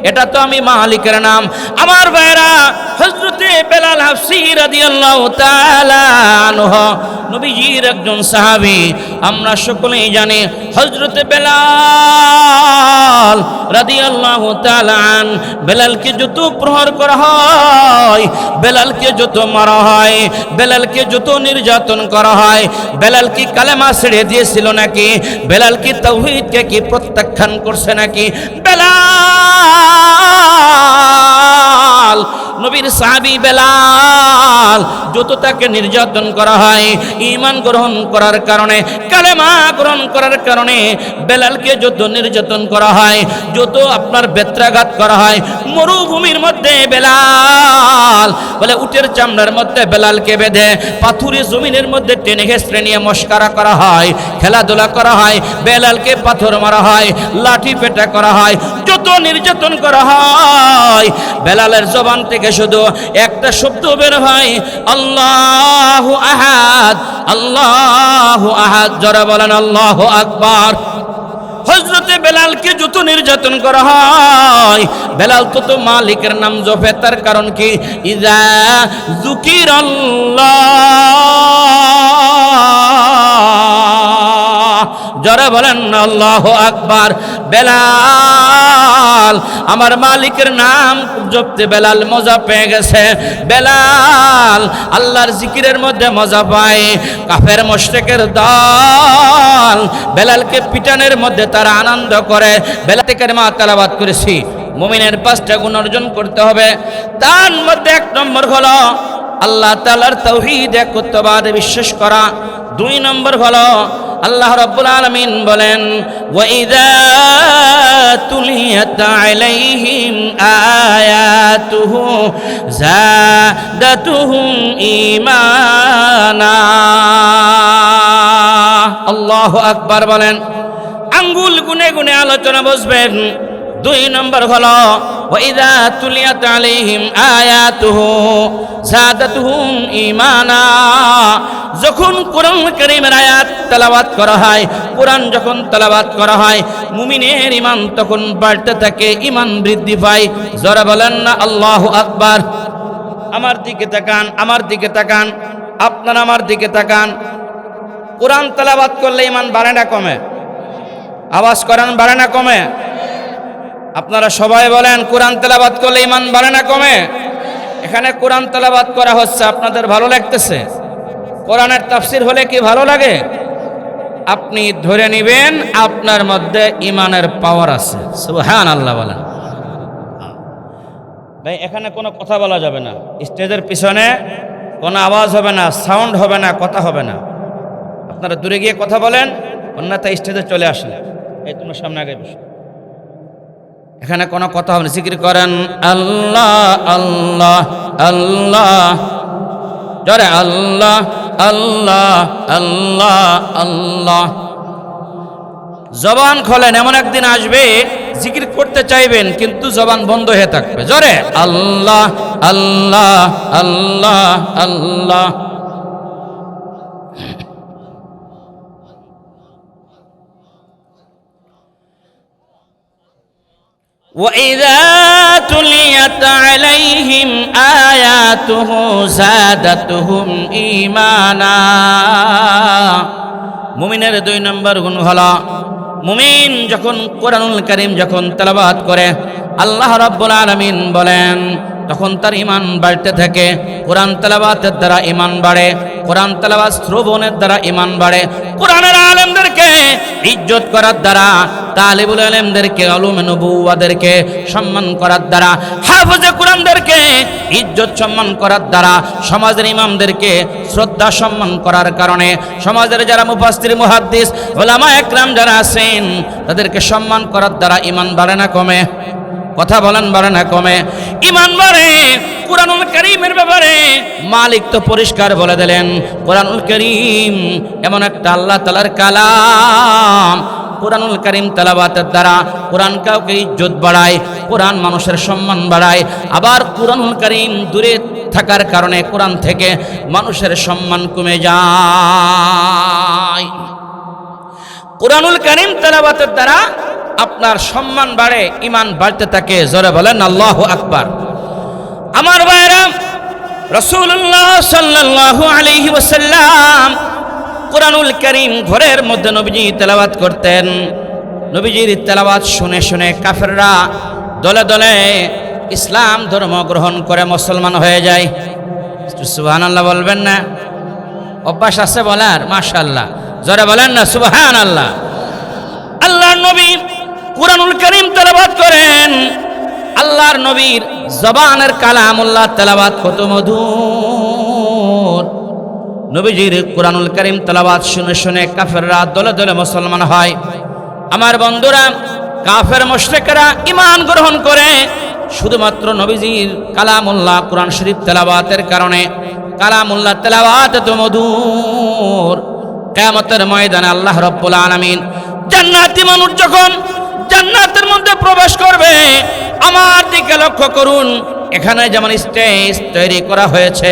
এটা তো আমি মালিকের নাম। আমার ভাইরা, হযরতে বেলাল হাফসী রাদিয়াল্লাহু তাআলা আনহু নবীজির একজন সাহাবী। আমরা সকলেই জানি হযরতে বেলাল রাদিয়াল্লাহু তাআলা আন, বেলালকে যত প্রহার করা হয়, বেলালকে যত মারা হয়, বেলালকে যত নির্যাতন করা হয়, বেলাল কি কালেমা ছেড়ে দিয়েছিল নাকি? বেলাল কি তাওহীদকে কি প্রত্যাখ্যান করছে নাকি? বেলাল নবীর সাহাবী বেলাল যত তাকে নির্যাতন করা হয়, ঈমান গ্রহণ করার কারণে, কালেমা গ্রহণ করার কারণে বেলালকে যত নির্যাতন করা হয়, যত আপনার বেত্রাঘাত করা হয়, মরুভূমির মধ্যে বেলাল বলে উটের চামড়ার মধ্যে বেলালকে বেঁধে পাথুরে জমিনের মধ্যে টেনে হেঁচড়ে নিয়ে মস্কারা করা হয়, খেলাধুলা করা হয়, বেলালকে পাথর মারা হয়, লাঠি পেটা করা হয়, যত নির্যাতন করা হয়, বেলালের জবান থেকে শুধু একটা শব্দ বের হয়, আল্লাহু আহাদ, আল্লাহু আহাদ। যারা বলেন আল্লাহু আকবার। হযরতে বেলালকে যত নির্যাতন করা হয়, বেলাল তত মালিকের নাম জপে। তার কারণ কি? ইযা যুকিরাল্লাহ, যারা বলেন আল্লাহু আকবার। বেলাল আমার মালিকের নাম জপতে বেলাল মজা পেয়ে গেছে। বেলাল আল্লাহর জিকিরের মধ্যে মজা পায়। কাফের মুশরিকের দল বেলালকে পিটানের মধ্যে তারা আনন্দ করে। বেলাল থেকে মা তেলাওয়াত করেছি। মুমিনের 5টা গুণ অর্জন করতে হবে। তার মধ্যে 1 নম্বর হলো আল্লাহ তাআলার তাওহীদ একত্ববাদে বিশ্বাস করা। 2 নম্বর হলো আল্লাহ রাব্বুল আলামিন বলেন, ওয়া ইযা তুলিয়াত আলাইহিম আয়াতুহু যাদাতুহুম ঈমানা। আল্লাহু আকবার বলেন। আঙ্গুল গুনে গুনে আলোচনা বসবেন। 2 নম্বর হলো ওয়া ইযা তুলিয়াত আলাইহিম আয়াতুহু যাদাতুহুম ঈমানা। যখন কোরআন কারীমের আয়াত তেলাওয়াত করা হয়, কোরআন যখন তেলাওয়াত করা হয়, মুমিনের ঈমান তখন বাড়তে থাকে, ঈমান বৃদ্ধি পায়। যারা বলেন না আল্লাহু আকবার। আমার দিকে তাকান, আমার দিকে তাকান, আপনারা আমার দিকে তাকান। কোরআন তেলাওয়াত করলে ঈমান বাড়ে না কমে? আওয়াজ করেন, বাড়ে না কমে? আপনারা সবাই বলেন কোরআন তেলাওয়াত করলে ঈমান বাড়ে না কমে? এখানে কোরআন তেলাওয়াত করা হচ্ছে, আপনাদের ভালো লাগতেছে? কোরআনের তাফসীর হলে কি ভালো লাগে? আপনি ধরে নেবেন আপনার মধ্যে ঈমানের পাওয়ার আছে। সুবহানাল্লাহ বলেন। ভাই এখানে কোনো কথা বলা যাবে না, স্টেজের পিছনে কোনো আওয়াজ হবে না, সাউন্ড হবে না, কথা হবে না। আপনারা দূরে গিয়ে কথা বলেন, অন্যথা স্টেজে চলে আসেন। এই তোমরা সামনে আগে বসো। এখানে কোনো কথা হবে না। জিকির করেন আল্লাহ আল্লাহ আল্লাহ, জোরে আল্লাহ আল্লাহ আল্লাহ আল্লাহ। জবান খোলেন, এমন একদিন আসবে জিকির করতে চাইবেন কিন্তু জবান বন্ধ হয়ে থাকবে। জোরে আল্লাহ আল্লাহ আল্লাহ আল্লাহ। وَإِذَا تُلِيَتْ عَلَيْهِمْ آيَاتُهُ زَادَتْهُمْ ঈমানা। মুমিনের 2 নম্বর গুণ হলো, মুমিন যখন কোরআনুল কারীম যখন তেলাওয়াত করে, আল্লাহ রাব্বুল আলামিন বলেন তখন তার ঈমান বাড়তে থাকে। কোরআন তেলাওয়াতের দ্বারা ঈমান বাড়ে, কোরআন তেলাওয়াত শ্রবণের দ্বারা ঈমান বাড়ে। কোরআনের আলেমদেরকে ইজ্জত করার দ্বারা, তালিবুল ইলমদেরকে, উলুমে নবুওয়াদেরকে সম্মান করার দ্বারা, হাফেজে কোরআনদেরকে ইজ্জত সম্মান করার দ্বারা, সমাজের ইমামদেরকে শ্রদ্ধা সম্মান করার কারণে, সমাজের যারা মুফাসসির মুহাদ্দিস উলামা একরাম যারা আছেন তাদেরকে সম্মান করার দ্বারা ঈমান বাড়ে না কমে? কথা বলেন, বাড়ে না কমে? ঈমান বাড়ে। কুরআনুল কারীমের ব্যাপারে মালিক তো পরিষ্কার বলে দিলেন, কুরআনুল কারীম এমন একটা আল্লাহ তাআলার কালাম, কুরআনুল কারীম তেলাওয়াতের দ্বারা কুরআন কাউকে ইজ্জত বাড়ায়, কুরআন মানুষের সম্মান বাড়ায়। আবার কুরআনুল কারীম দূরে থাকার কারণে কুরআন থেকে মানুষের সম্মান কমে যায়। কুরআনুল কারীম তেলাওয়াতের দ্বারা আপনার সম্মান বাড়ে, ঈমান বাড়তে থাকে। জোরে বলেন আল্লাহু আকবার। আমার ভাইরা, রাসূলুল্লাহ সাল্লাল্লাহু আলাইহি ওয়াসাল্লাম কুরআনুল কারীম ঘরের মধ্যে নবীজি তেলাওয়াত করতেন। নবীজির তেলাওয়াত শুনে শুনে কাফেররা দলে দলে ইসলাম ধর্ম গ্রহণ করে মুসলমান হয়ে যায়। সুবহানাল্লাহ বলবেন না? অভ্যাস আছে বলার? মাশাআল্লাহ, জোরে বলেন না সুবহানাল্লাহ। আল্লাহর নবী কুরআনুল কারীম তেলাওয়াত করেন। আল্লাহর নবীর জবানের কালামুল্লাহ তেলাওয়াত কত মধুর। নবীজির কুরআনুল কারীম তেলাওয়াত শুনে শুনে কাফেররা দলে দলে মুসলমান হয়। আমার বন্ধুরা, কাফের মুশরিকরা ঈমান গ্রহণ করে শুধুমাত্র নবীজির কালামুল্লাহ কুরআন শরীফ তেলাওয়াতের কারণে। কালামুল্লাহ তেলাওয়াত এত মধুর, কিয়ামতের ময়দানে আল্লাহ রাব্বুল আলামিন জান্নাতি মানুষ যখন জান্নাতের মধ্যে প্রবেশ করবে, আমার দিকে লক্ষ্য করুন। এখানে যেমন স্টেজ তৈরি করা হয়েছে,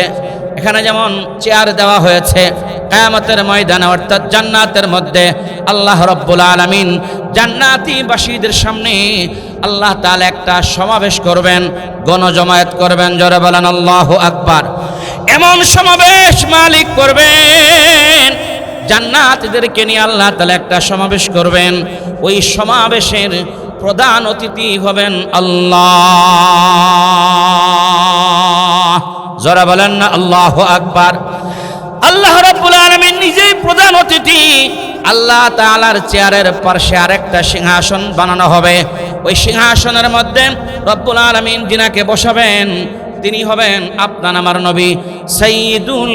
এখানে যেমন চেয়ার দেওয়া হয়েছে, কিয়ামতের ময়দানে অর্থাৎ জান্নাতের মধ্যে আল্লাহ রাব্বুল আলামিন জান্নাতীবাসীদের সামনে আল্লাহ তাআলা একটা সমাবেশ করবেন, গণজমায়েত করবেন। জোরে বলেন আল্লাহু আকবার। এমন সমাবেশ মালিক করবেন, জান্নাতীদেরকে নিয়ে আল্লাহ তাআলা একটা সমাবেশ করবেন। ওই সমাবেশের প্রধান অতিথি হবেন আল্লাহ। জোরে বলেন না আল্লাহু আকবার। আল্লাহ রাব্বুল আলামিন নিজেই প্রধান অতিথি। আল্লাহ তাআলার চেয়ারের পাশে আরেকটা সিংহাসন বানানো হবে। ওই সিংহাসনের মধ্যে রব্বুল আলামিন যিনাকে বসাবেন তিনি হবেন আপনার আমার নবী সাইয়্যিদুল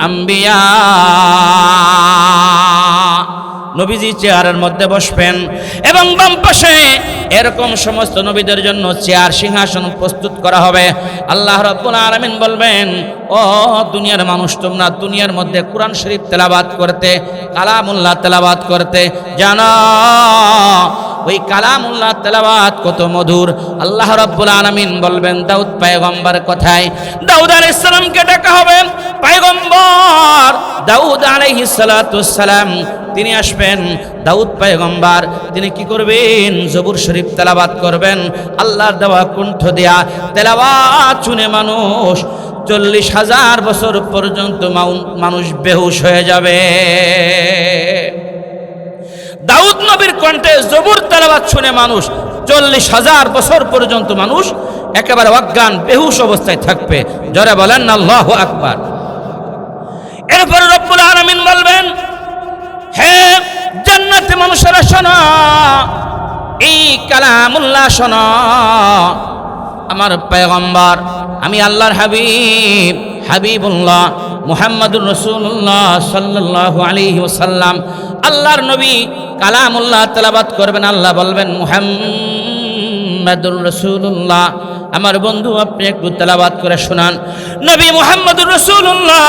আম্বিয়া। নবীজি চেয়ারের মধ্যে বসবেন এবং বাম পাশে এরকম সমস্ত নবীদের জন্য চেয়ার সিংহাসন প্রস্তুত করা হবে। আল্লাহ রাব্বুল আলামিন বলবেন, ও দুনিয়ার মানুষ, তোমরা দুনিয়ার মধ্যে কুরআন শরীফ তেলাওয়াত করতে, কালামুল্লাহ তেলাওয়াত করতে জানো। ওই কালামুল্লাহ তেলাওয়াত কত মধুর। আল্লাহ রাব্বুল আলামিন বলবেন, দাউদ পয়গম্বর কোথায়? দাউদ আলাইহিস সালামকে ডাকা হবে। পয়গম্বর দাউদ আলাইহিস সালাতুস সালাম তিনি আসবেন। দাউদ পয়গম্বর তিনি কি করবেন? জবুর শরীফ তেলাওয়াত করবেন। আল্লাহর দেওয়া কণ্ঠ দেয়া তেলাওয়াত শুনে মানুষ 40,000 বছর পর্যন্ত মানুষ বেহুশ হয়ে যাবে। দাউদ নবীর কণ্ঠে জবুর তেলাওয়াত শুনে মানুষ 40,000 বছর পর্যন্ত মানুষ একেবারে অজ্ঞান বেহুশ অবস্থায় থাকবে। জোরে বলেন আল্লাহু আকবার। এরপরে রব্বুল আলামিন বলবেন, হে জান্নাতে মানুষেরা শোনো, এই কালামুল্লাহ শোনো। আমার পয়গম্বর, আমি আল্লাহর হাবিবুল্লাহ মুহাম্মাদুর রাসূলুল্লাহ সাল্লাল্লাহু আলাইহি ওয়াসাল্লাম আল্লাহর নবী কালামুল্লাহ তেলাওয়াত করবেন। আল্লাহ বলবেন, মুহাম্মাদুর রাসূলুল্লাহ, আমার বন্ধু আপনি একটু তেলাওয়াত করে শোনান। নবী মুহাম্মদুর রাসূলুল্লাহ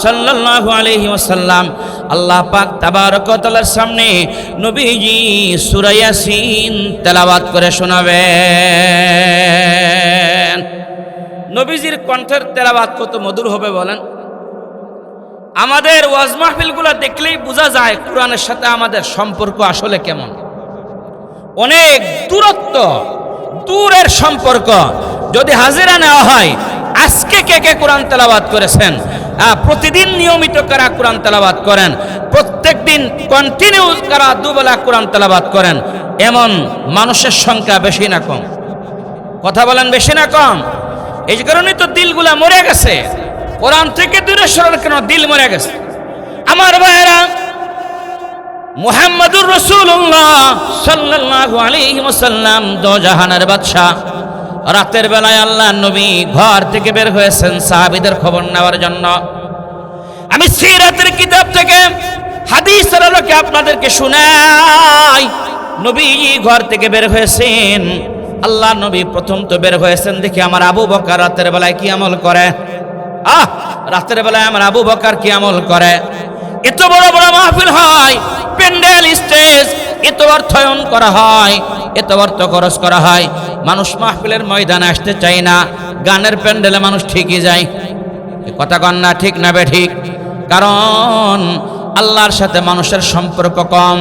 সাল্লাল্লাহু আলাইহি ওয়াসাল্লাম আল্লাহ পাক তাবারক ওয়া তাআলার সামনে নবীজি সূরা ইয়াসিন তেলাওয়াত করে শোনাবেন। নবীজির কণ্ঠের তেলাওয়াত কত মধুর হবে বলেন। আমাদের ওয়াজ মাহফিলগুলো দেখলেই বোঝা যায় কোরআনের সাথে আমাদের সম্পর্ক আসলে কেমন। অনেক দূরের সম্পর্ক। যদি হাজিরা নেওয়া হয়, আজকে কে কে কোরআন তেলাওয়াত করেছেন, প্রতিদিন নিয়মিত কারা কোরআন তেলাওয়াত করেন, প্রত্যেক দিন কন্টিনিউ কারা দুবেলা কোরআন তেলাওয়াত করেন, এমন মানুষের সংখ্যা বেশি না কম? কথা বলেন, বেশি না কম? এই কারণেই তো দিলগুলা মরে গেছে। কোরআন থেকে দূরে সরার কেন দিল মরে গেছে। আমার ভাইয়েরা, মুহাম্মাদুর রাসূলুল্লাহ সাল্লাল্লাহু আলাইহি ওয়াসাল্লাম দো জাহানের বাদশা। রাতের বেলায় আল্লাহ নবী ঘর থেকে বের হয়েছেন সাহাবীদের খবর নেওয়ার জন্য। আমি সিরাতের কিতাব থেকে হাদিসের আলোকে আপনাদেরকে শোনাই। নবী ঘর থেকে বের হয়েছেন, আল্লাহ নবী প্রথম তো বের হয়েছেন, দেখি আমার আবু বকর রাতের বেলায় কি আমল করে। রাতের বেলায় আমার আবু বকর কি আমল করে। এত বড় বড় মাহফিল হয়, প্যান্ডেল স্টেজ, এত অর্থায়ন করা হয়, এত অর্থ খরচ করা হয়, মানুষ মাহফিলের ময়দানে আসতে চায় না, গানের প্যান্ডেলে মানুষ ঠিকই যায়। কথা কন না, ঠিক না বে ঠিক? কারণ আল্লাহর সাথে মানুষের সম্পর্ক কম,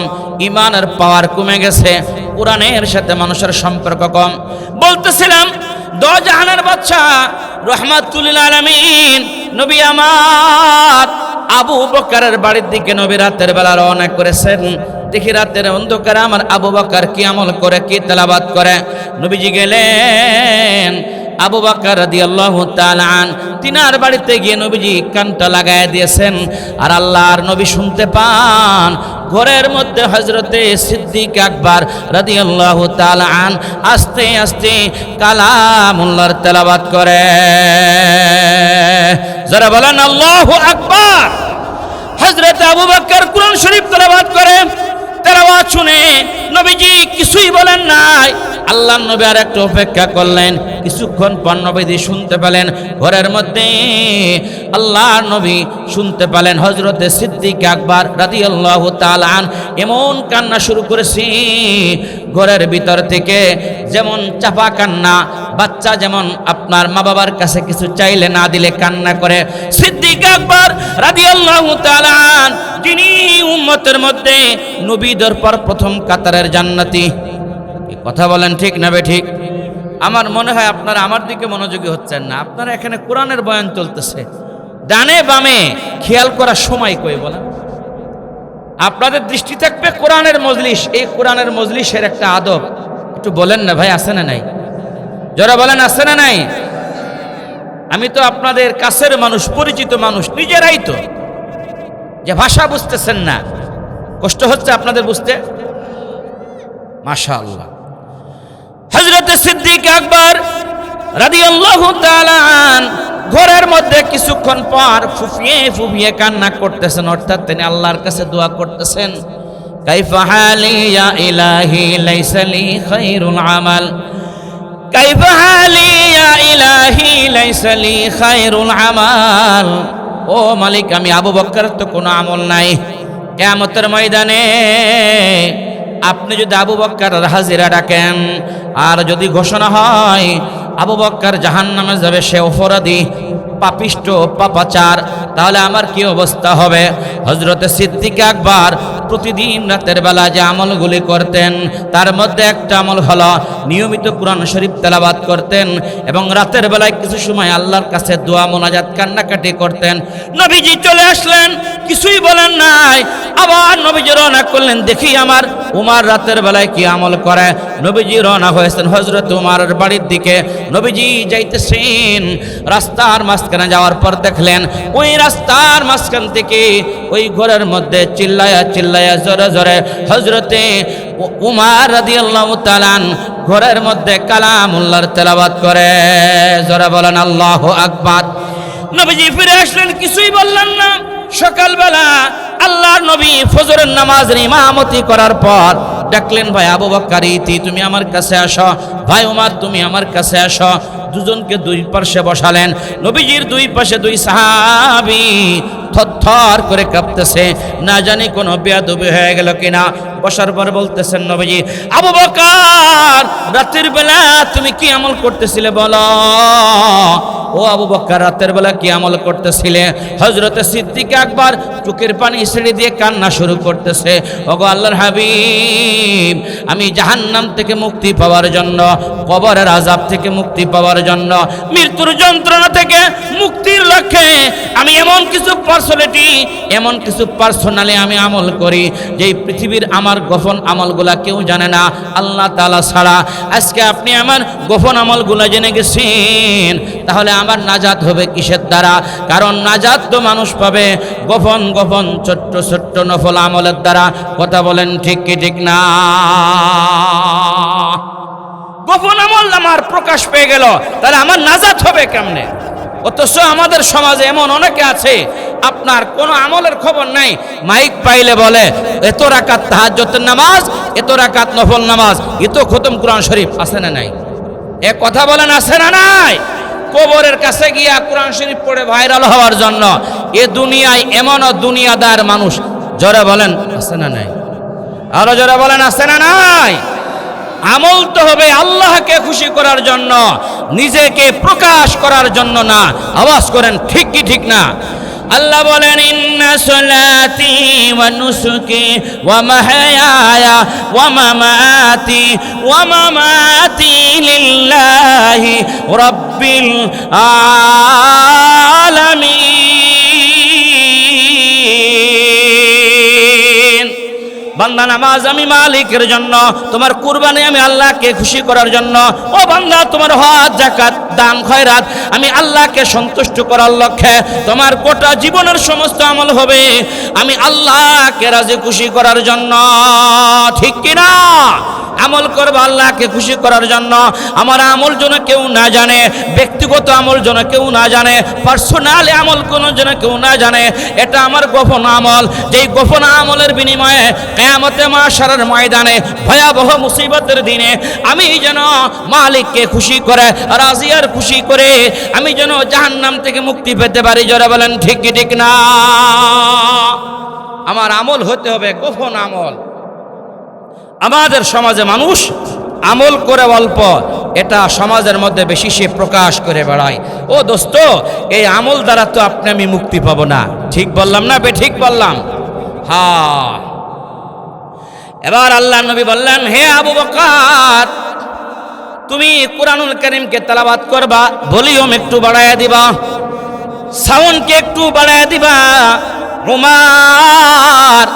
ইমানের পাওয়ার কমে গেছে, কোরআনের সাথে মানুষের সম্পর্ক কম। বলতেছিলাম দো জাহানের বাদশা রহমাতুল আলামিন নবী আমার আবু বকরের বাড়ির দিকে নবী রাতের বেলা রওনা করেছেন। দেখি রাতের অন্ধকারে আমার আবু বকর কি আমল করে, কি তেলাওয়াত করে। নবীজি গেলেন, আবু বকর রাদিয়াল্লাহু তাআলা আন তিনার বাড়িতে গিয়ে নবীজি কানটা লাগায় দিয়েছেন। আর আল্লাহর নবী শুনতে পান ঘরের মধ্যে হযরতে সিদ্দিক আকবর রাদিয়াল্লাহু তাআলা আন আস্তে আস্তে কালামুল্লাহর তেলাওয়াত করে। যারা বলেন আল্লাহু আকবার। হযরত আবু বকর কুরআন শরীফ তেলাওয়াত করে। তেলাওয়াত শুনে নবীজি কিছুই বলেন নাই। আল্লাহর নবী আর একটু অপেক্ষা করলেন। কিছুক্ষণ পর নবীজি শুনতে পেলেন ঘরের মধ্যে আল্লাহর নবী শুনতে পেলেন হযরতে সিদ্দিক আকবর রাদিয়াল্লাহু তাআলা আন এমন কান্না শুরু করেছে ঘরের ভিতর থেকে, যেমন চাপা কান্না, বাচ্চা যেমন আপনার মা বাবার কাছে কিছু চাইলে না দিলে কান্না করে। সিদ্দিক আকবর রাদিয়াল্লাহু তাআলা আন যিনি উম্মতের মধ্যে নবীদের পর প্রথম কাতারের জান্নাতি। কথা বলেন ঠিক না বে ঠিক? আমার মনে হয় আপনারা আমার দিকে মনোযোগী হচ্ছেন না। আপনারা এখানে কোরআনের বয়ান চলতেছে, ডানে বামে খেয়াল করার সময় কই বলেন? আপনাদের দৃষ্টি থাকবে কোরআনের মজলিস। এই কোরআনের মজলিসের একটা আদব একটু বলেন না ভাই, আছে না নাই? যারা বলেন আছে না নাই? আমি তো আপনাদের কাছের মানুষ, পরিচিত মানুষ, নিজেরাই তো যে ভাষা বুঝতেছেন না, কষ্ট হচ্ছে আপনাদের বুঝতে। মাশাআল্লাহ। হযরত সিদ্দিক আকবর রাদিয়াল্লাহু তাআলা আন ঘরের মধ্যে কিছুক্ষণ পর ফুফিয়ে ফুফিয়ে কান্না করতেছেন, অর্থাৎ তিনি আল্লাহর কাছে দোয়া করতেছেন। কাইফা হালি ইয়া ইলাহি লাইসা লি খায়রুল আমাল, কাইফা হালি ইয়া ইলাহি লাইসা লি খায়রুল আমাল। ও মালিক, আমি আবু বকরের তো কোনো আমল নাই। কিয়ামতের ময়দানে আপনি যদি আবু বকরের হাজিরা ডাকেন আর যদি ঘোষণা হয় আবু বকর জাহান্নামে যাবে, সে অপরাধী, পাপিষ্ট, পাপাচার, তাহলে আমার কি অবস্থা হবে? হযরতে সিদ্দিক আকবর প্রতিদিন রাতের বেলা যে আমলগুলি করতেন তার মধ্যে একটা আমল হলো নিয়মিত কোরআন শরীফ তেলাওয়াত করতেন এবং রাতের বেলায় কিছু সময় আল্লাহর কাছে দোয়া মোনাজাত কান্নাকাটি করতেন। নবীজি চলে আসলেন, কিছুই বলেন নাই। আবার নবীজি রওনা করলেন, দেখি আমার উমর রাতের বেলায় কি আমল করে। নবীজি রওনা হয়েছেন হযরত উমরের বাড়ির দিকে। নবীজি যাইতেছেন, রাস্তার মাঝখানে যাওয়ার পর দেখলেন ওই রাস্তার মাঝখান থেকে ওই ঘরের মধ্যে চিল্লায়া চিল্লায়া জোরে জোরে হযরতে উমর রাদিয়াল্লাহু তাআলা ঘরের মধ্যে কালামুল্লাহর তেলাওয়াত করে। জোরে বলেন আল্লাহু আকবার। নবীজি ফিরে আসলেন, কিছুই বললেন না। সকালবেলা আল্লাহর নবী ফজরের নামাজের ইমামতি করার পর ডাকলেন, ভাই আবু বকর তুমি আমার কাছে আসো, ভাই উমর তুমি আমার কাছে আসো। দুজনকে দুই পাশে বসালেন। নবীজির দুই পাশে দুই সাহাবী থরথর করে কাঁপতেছে, না জানি কোনো বেয়াদবি হয়ে গেল কিনা। বসার পর বলতেছেন নবীজি, আবু বকর রাতের বেলা তুমি কি আমল করতেছিলে বলো? ও আবু বকর রাতের বেলা কি আমল করতেছিলে? হযরতে সিদ্দিক আকবর চোখের পানি ছেড়ে দিয়ে কান্না শুরু করতেছে, ওগো আল্লাহর হাবিব, আমি জাহান্নাম থেকে মুক্তি পাওয়ার জন্য, কবরের আযাব থেকে মুক্তি পাওয়ার জন্য, মৃত্যুর যন্ত্রণা থেকে মুক্তির লক্ষ্যে আমি এমন কিছু পার্সোনালিটি, এমন কিছু পার্সোনালি আমি আমল করি যেই পৃথিবীর আমার গোপন আমলগুলা কেউ জানে না, আল্লাহ তাআলা ছাড়া। আজকে আপনি আমার গোপন আমলগুলা জেনে গেছেন, তাহলে আমার নাজাত হবে কিসের দ্বারা? কারণ নাজাত তো মানুষ পাবে গোপন গোপন ছোট্ট ছোট্ট নফল আমলের দ্বারা। কথা বলেন ঠিক কি ঠিক না? গোপন আমল আমার প্রকাশ পেয়ে গেল, তাহলে আমার নাজাত হবে কেমনে? অথচ আমাদের সমাজে এমন অনেকে আছে আপনার কোনো আমলের খবর নাই, মাইক পাইলে বলে এত রাকাত তাহাজ্জুদের নামাজ, এত রাকাত নফল নামাজ, এত খতম কোরআন শরীফ, আছে না নাই? এ কথা বলেন আছে না নাই? কবরের কাছে গিয়া কোরআন শরীফ পড়ে ভাইরাল হওয়ার জন্য এ দুনিয়ায় এমনও দুনিয়াদার মানুষ, জোরে বলেন আছে না নাই? আরো জোরে বলেন আছে না নাই? আমল তো হবে আল্লাহকে খুশি করার জন্য, নিজেকে প্রকাশ করার জন্য না। আওয়াজ করেন ঠিক কি ঠিক না? আল্লাহ বলেন ইন্না সলাতি ওয়া নুসুকি ওয়া মাহয়ায়া ওয়া মামাতি লিল্লাহি রাব্বিল আলামিন। বান্দা নামাজ আমি মালিকের জন্য, তোমার কুরবানি আমি আল্লাহকে খুশি করার জন্য। ও বান্দা তোমার হজ যাকাত দান খয়রাত আমি আল্লাহকে সন্তুষ্ট করার লক্ষ্যে। তোমার গোটা জীবনের সমস্ত আমল হবে আমি আল্লাহকে রাজি খুশি করার জন্য, ঠিক কি না? আমল করবো আল্লাহকে খুশি করার জন্য। আমার আমল যেন কেউ না জানে, ব্যক্তিগত আমল যেন কেউ না জানে, পার্সোনাল আমল কোনো যেন কেউ না জানে। এটা আমার গোপন আমল, যেই গোপন আমলের বিনিময়ে কিয়ামতে মাশারের ময়দানে ভয়াবহ মুসিবতের দিনে আমি যেন মালিককে খুশি করে, রাজিয়ার খুশি করে আমি যেন জাহান্নাম থেকে মুক্তি পেতে পারি। জোরে বলেন ঠিক কি ঠিক না? আমার আমল হতে হবে গোপন আমল। আমাদের সমাজে মানুষ আমল করে অল্প, এটা সমাজের মধ্যে বেশি সে প্রকাশ করে বেড়ায়। ও দোস্ত, এই আমল দ্বারা তো আপনি আমি মুক্তি পাবো না। ঠিক বললাম না বে ঠিক বললাম? হ্যাঁ। এবার আল্লাহ নবী বললেন, হে আবু বকর, তুমি কুরআনুল কারীমকে তেলাওয়াত করবা, ভলিউম একটু বাড়ায়া দিবা, সাউন্ডকে একটু বাড়ায়া দিবা। উমার,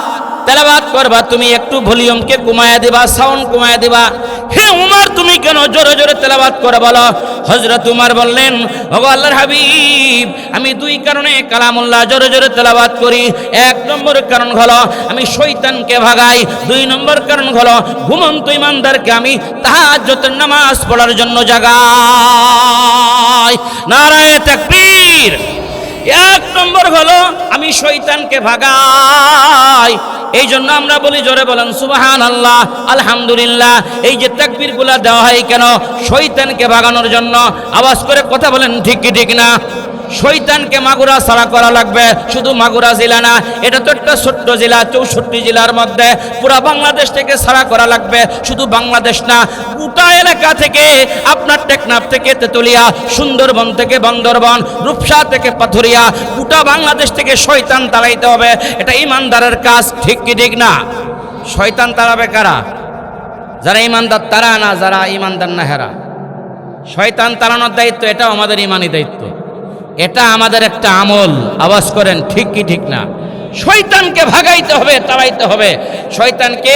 তেলাওয়াত করবা, তুমি একটু ভলিউমকে কমায়া দিবা, সাউন্ড কমায়া দিবা। হে উমর, তুমি কেন জোরে জোরে তেলাওয়াত করে বলো? হযরত উমর বললেন, ওগো আল্লাহর হাবিব, আমি দুই কারণে কালামুল্লাহ জোরে জোরে তেলাওয়াত করি। এক নম্বর কারণ হলো আমি শয়তানকে ভাগাই, দুই নম্বর কারণ হলো ঘুমন্ত ইমানদারকে আমি তাহাজ্জুদের নামাজ পড়ার জন্য জাগাই। নারায়ে তাকবীর। এক নম্বর হলো আমি শয়তানকে ভাগাই, এই জন্য আমরা বলি জোরে বলেন সুবহানাল্লাহ, আলহামদুলিল্লাহ। এই যে তাকবীরগুলো দেওয়া হয় কেন? শয়তানকে ভাগানোর জন্য। আওয়াজ করে কথা বলেন ঠিক কি ঠিক না? শয়তানকে মাগুরা ছাড়া করা লাগবে। শুধু মাগুরা জেলা না, এটা তো একটা ছোট্ট জেলা, 64 জেলার মধ্যে। পুরা বাংলাদেশ থেকে ছাড়া করা লাগবে। শুধু বাংলাদেশ না, গোটা এলাকা থেকে, আপনার টেকনাফ থেকে তেতুলিয়া, সুন্দরবন থেকে বান্দরবন, রূপসা থেকে পাথুরিয়া, গোটা বাংলাদেশ থেকে শয়তান তাড়াইতে হবে। এটা ইমানদারের কাজ, ঠিক কি ঠিক না? শয়তান তাড়াবে কারা? যারা ইমানদার তারা না, যারা ইমানদার না হেরা। শয়তান তাড়ানোর দায়িত্ব এটাও আমাদের ইমানি দায়িত্ব, এটা আমাদের একটা আমল। আওয়াজ করেন ঠিক কি ঠিক না? শয়তানকে ভাগাইতে হবে, তাড়াইতে হবে। শয়তানকে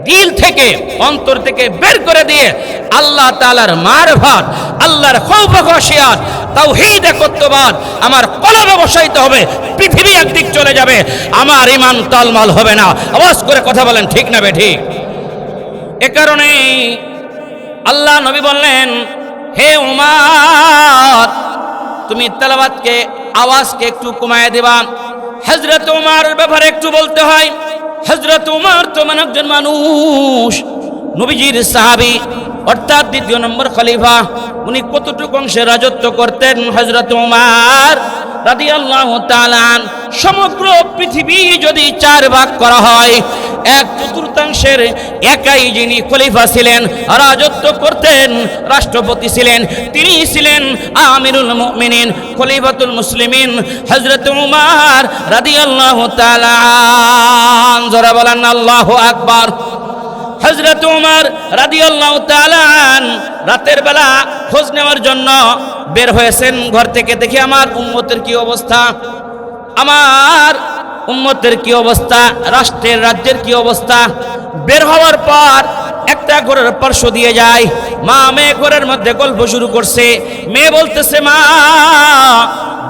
দিল থেকে, অন্তর থেকে বের করে দিয়ে আল্লাহ তাআলার মারফত, আল্লাহর খৌফ খশিয়াত, তাওহীদ একত্ববাদ আমার কলবে বসাইতে হবে। পৃথিবী একদিক চলে যাবে, আমার ঈমান তালমাল হবে না। আওয়াজ করে কথা বলেন ঠিক না বে ঠিক? এ কারণে আল্লাহ নবী বললেন, হে উমর, তুমি তেলাওয়াতকে, আওয়াজকে একটু কমায় দিবা। হযরত উমরের ব্যাপারে একটু বলতে হয়। হযরত উমর তো একজন মানুষ, নবীজির সাহাবী, অর্থাৎ দ্বিতীয় নম্বর খলিফা। উনি কতটুকু অংশে রাজত্ব করতেন? হযরত উমর রাদিয়াল্লাহু তাআলা সমগ্র পৃথিবী যদি 4 ভাগ করা হয়, 1/4 একাই যিনি খলিফা ছিলেন, রাজত্ব করতেন, রাষ্ট্রপতি ছিলেন, তিনি ছিলেন আমিরুল মুমিনিন, খলিফাতুল মুসলিমিন হযরত উমর রাদিয়াল্লাহু তাআলা। যারা বলেন আল্লাহু আকবার। হযরত উমর রাদিয়াল্লাহু তাআলা রাতের বেলা খোঁজ নেওয়ার জন্য বের হয়েছেন ঘর থেকে। দেখি আমার উম্মতের কি অবস্থা, আমার উম্মতের কি অবস্থা, রাষ্ট্রের রাজ্যের কি অবস্থা। বের হওয়ার পর একটা ঘরের পার্শ্ব দিয়ে যায়, মা মেয়ে ঘরের মধ্যে গল্প শুরু করছে। মেয়ে বলতেছে, মা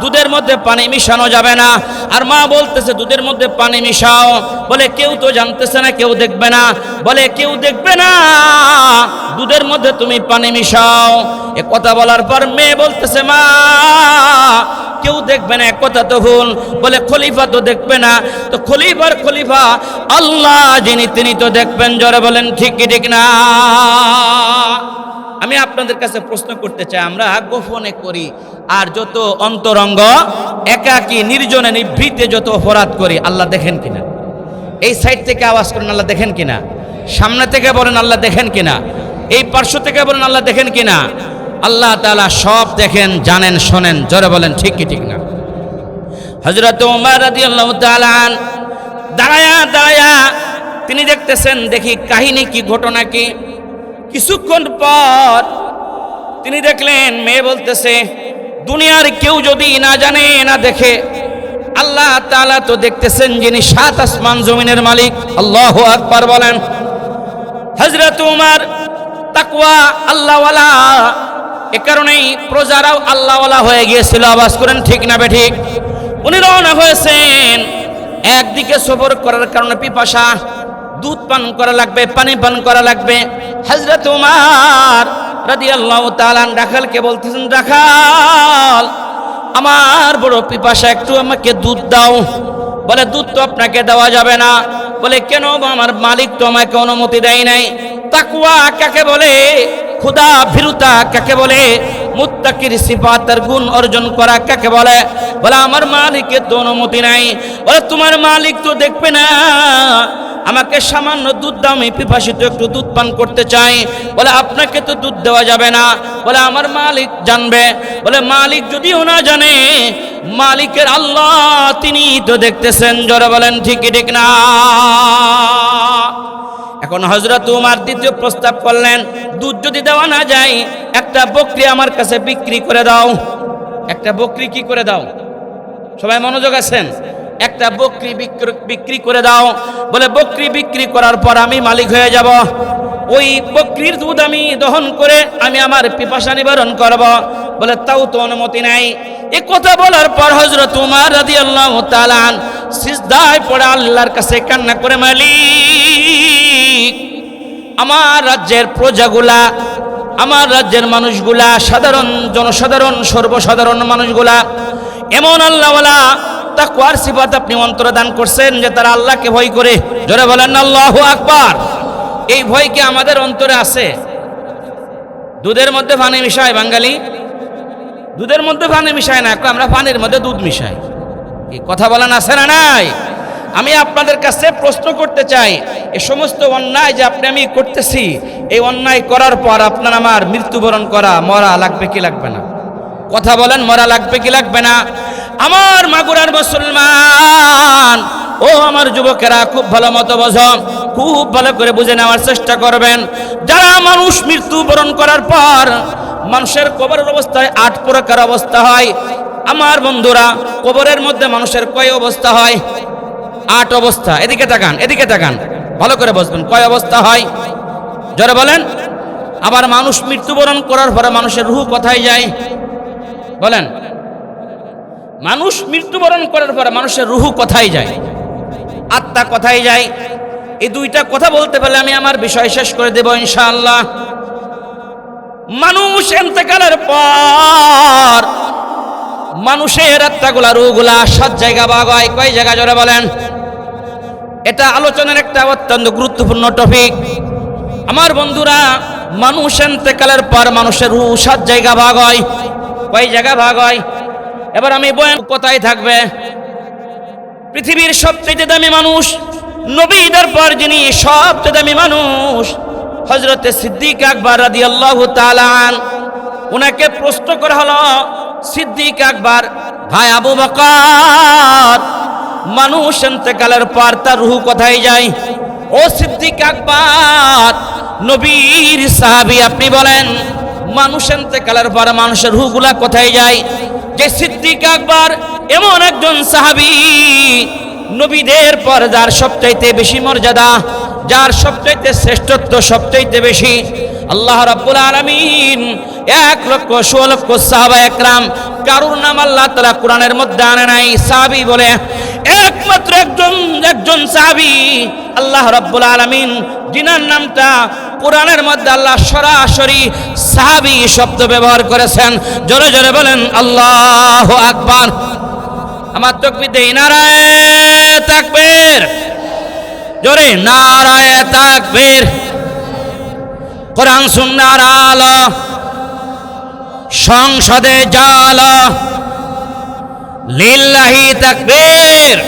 দুধের মধ্যে পানি মিশানো যাবে না। আর মা বলতেছে, দুধের মধ্যে পানি মিশাও। বলে কেউ তো জানতেছে না, কেউ দেখবে না। বলে কেউ দেখবে না, দুধের মধ্যে তুমি পানি মিশাও। এ কথা বলার পর মেয়ে বলতেছে, মা কেউ দেখবে না, এক কথা তো ভুল। বলে খলিফা তো দেখবে না। তো খলিফার খলিফা আল্লাহ যিনি, তিনি তো দেখবেন। জোরে বলেন ঠিক কি ঠিক না? আমি আপনাদের কাছে প্রশ্ন করতে চাই, আমরা গোপনে করি আর যত অন্তরঙ্গ একাকী নির্জনে নিভৃতে যত অপরাধ করি, আল্লাহ দেখেন কিনা? এই সাইড থেকে আওয়াজ করেন, আল্লাহ দেখেন কিনা? সামনে থেকে বলেন, আল্লাহ দেখেন কিনা? এই পার্শ্ব থেকে বলেন, আল্লাহ দেখেন কিনা? আল্লাহ তাআলা সব দেখেন, জানেন, শোনেন। জোরে বলেন ঠিক কি ঠিক না? হযরত ওমর রাদিয়াল্লাহু তাআলা আন দাঁড়ায়া তিনি দেখতেছেন, দেখি কাহিনী কি, ঘটনা কি। কিছুক্ষণ পর তিনি দেখলেন মেয়ে বলতেছে, দুনিয়ার কেউ যদি না জানে না দেখে, আল্লাহ তাআলা তো দেখতেছেন, যিনি সাত আসমান জমিনের মালিক। আল্লাহু আকবার বলেন। হযরত ওমর তাকওয়া আল্লাহওয়ালা, এ কারণেই প্রজারাও আল্লাহওয়ালা হয়ে গিয়েছিল। আওয়াজ করেন ঠিক না বেঠিক? উনি রওনা হয়েছেন, একদিকে সফর করার কারণে পিপাসা, দুধ পান করা লাগবে, পানি পান করা লাগবে। হযরত ওমর রাদিয়াল্লাহু তাআলা রাখালকে বলতেছেন, রাখাল আমার বড় পিপাসা, একটু আমাকে দুধ দাও। বলে, দুধ তো আপনাকে দেওয়া যাবে না। বলে, কেন? আমার মালিক তো আমাকে অনুমতি দেয় নাই। তাকওয়া কাকে বলে? খুদা ভীরুতা কাকে বলে? মুত্তাকির সিফাতের গুণ অর্জন করা কাকে বলে? বলে, আমার মালিকের তো অনুমতি নাই। বলে, তোমার মালিক তো দেখবে না, আমাকে সামান্য দুধ দাও, আমি পিপাসিত, একটু দুধ পান করতে চাই। বলে, আপনাকে তো দুধ দেওয়া যাবে না। বলে, আমার মালিক জানবে। বলে, মালিক যদিও না জানে, মালিকের আল্লাহ তিনি তো দেখতেছেন। জোরে বলেন ঠিক কি ঠিক না? এখন হযরত ওমর দ্বিতীয় প্রস্তাব করলেন, দুধ যদি দেওয়া না যায়, একটা বকরি আমার কাছে বিক্রি করে দাও। একটা বকরি কি করে দাও? সবাই মনোযোগ আছেন? একটা বকরি বিক্রি করে দাও। বলে, বকরি বিক্রি করার পর আমি মালিক হয়ে যাব। ওই বকরির দুধ আমি দহন করে আমি আমার পিপাসা নিবারণ করব। বলে, তাও তো অনুমতি নাই। এই কথা বলার পর হযরত ওমর রাদিয়াল্লাহু তাআলা সিজদায় পড়ে আল্লাহর কাছে কান্না করে, মালিক, আমার রাজ্যের প্রজাগুলা, আমার রাজ্যের মানুষগুলা, সাধারণ জনসাধারণ, সর্বসাধারণ মানুষগুলা এমন আল্লাহওয়ালা তাকওয়ার সিফাত আপনি অন্তরে দান করছেন যে তারা আল্লাহকে ভয় করে। জোরে বলেন আল্লাহু আকবার। এই ভয় কি আমাদের অন্তরে আছে? দুধের মধ্যে পানি মিশায় বাঙালি, দুধের মধ্যে পানি মিশায় না, আমরা পানির মধ্যে দুধ মিশাই। এই কথা বলেন আছে না নাই? আমি আপনাদের কাছে প্রশ্ন করতে চাই, এই সমস্ত অন্যায় যে আপনি আমি করতেছি, এই অন্যায় করার পর আপনার আমার মৃত্যুবরণ করা, মরা লাগবে কি লাগবে না? কথা বলেন, মরা লাগবে কি লাগবে না? আমার মাগুরার মুসলমান, ও আমার যুবকেরা, খুব ভালো মতো বোঝো, খুব ভালো করে বুঝে নেওয়ার চেষ্টা করবেন। যারা মানুষ মৃত্যুবরণ করার পর মানুষের কবরের অবস্থায় 8 প্রকার অবস্থা হয়। আমার বন্ধুরা, কবরের মধ্যে মানুষের কয় অবস্থা হয়? 8 অবস্থা। এদিকে তাকান, এদিকে তাকান, ভালো করে বুঝবেন কয় অবস্থা হয়। জোরে বলেন। আবার মানুষ মৃত্যুবরণ করার পরে মানুষের রূহ কোথায় যায়? বলেন, মানুষ মৃত্যুবরণ করার পরে মানুষের রূহ কোথায় যায়? আত্মা কোথায় যায়? এই দুইটা কথা বলতে পারলে আমি আমার বিষয় শেষ করে দেব ইনশাআল্লাহ। মানুষ ইন্তেকালের পর মানুষের আত্মাগুলা, রূহগুলা 7 জায়গা ভাগ হয়। কয় জায়গা? জোরে বলেন। এটা আলোচনার একটা অত্যন্ত গুরুত্বপূর্ণ টপিক। আমার বন্ধুরা, মানুষ ইন্তেকালের পর মানুষের রূহ 7 জায়গা ভাগ হয়। কয় জায়গা ভাগ হয়? এবার আমি বয়ান কোথায় থাকবে? পৃথিবীর সবচেয়ে দামি মানুষ, নবীদের পর যিনি সবচেয়ে দামি মানুষ, হযরত সিদ্দিক আকবর রাদিয়াল্লাহু তাআলা আন, ওনাকে প্রশ্ন করা হলো, সিদ্দিক আকবর, ভাই আবু বকর, মানুষ ইন্তেকালের পর তার রূহ কোথায় যায়? ও সিদ্দিক আকবর, নবীর সাহাবী, আপনি বলেন, মানুষ ইন্তেকালের পর মানুষের রূহগুলা কোথায় যায়? যে সিদ্দিক আকবর এমন একজন সাহাবী, নবীদের পর যার সবচাইতে বেশি মর্যাদা, যার সবচাইতে শ্রেষ্ঠত্ব সবচাইতে বেশি, আল্লাহ রাব্বুল আলামিন 1,16,00,000 সাহাবা একরাম, কারুর নাম আল্লাহ তাআলা কোরআনের মধ্যে আনে নাই সাহাবী বলে। একমাত্র একজন সাহাবী আল্লাহ রাব্বুল আলামিন, যিনার নামটা কোরআনের মধ্যে আল্লাহ সরাসরি সাহাবী শব্দ ব্যবহার করেছেন। জোরে জোরে বলেন আল্লাহু আকবার। আমার তাকবীর দেই, নারায়ে তাকবীর, জোরে নারায়ে তাকবীর। কোরআন সুন্নাহর আলো, সংসদে জালো, লিল্লাহি তাকবীর।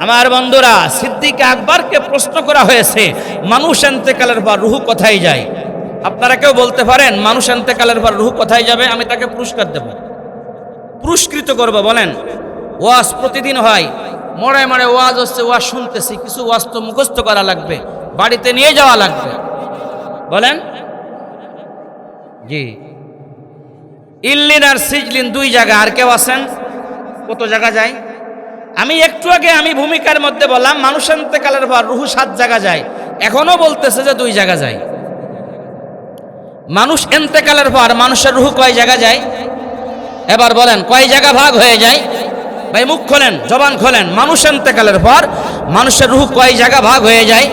আমার বন্ধুরা, সিদ্দিক আকবরকে প্রশ্ন করা হয়েছে মানুষ ইন্তেকালের পর রূহ কোথায় যায়? আপনারা কেউ বলতে পারেন মানুষ ইন্তেকালের পর রূহ কোথায় যাবে? আমি তাকে পুরস্কার দেব, পুরস্কৃত করব। বলেন, ওয়াজ প্রতিদিন হয়, মরে মরে ওয়াজ হচ্ছে, ওয়াজ শুনতেছি, কিছু ওয়াজ তো মুখস্থ করা লাগবে, বাড়িতে নিয়ে যাওয়া লাগবে। বলেন জি। ইল্লিন আর সিজলিন দুই জায়গা, আর কেউ আছেন? কত জায়গা যায়? আমি একটু আগে আমি ভূমিকার মধ্যে বললাম মানুষ ইন্তেকালের পর রূহ 7 জায়গা যায়, এখনো বলতেছে যে 2 জায়গা যায়। মানুষ ইন্তেকালের পর মানুষের রূহ কয় জায়গা যায়? এবার বলেন কয় জায়গা ভাগ হয়ে যায়? ভাই মুখ খোলেন, জবান খোলেন, মানুষ ইন্তেকালের পর মানুষের রূহ কয় জায়গা ভাগ হয়ে যায়?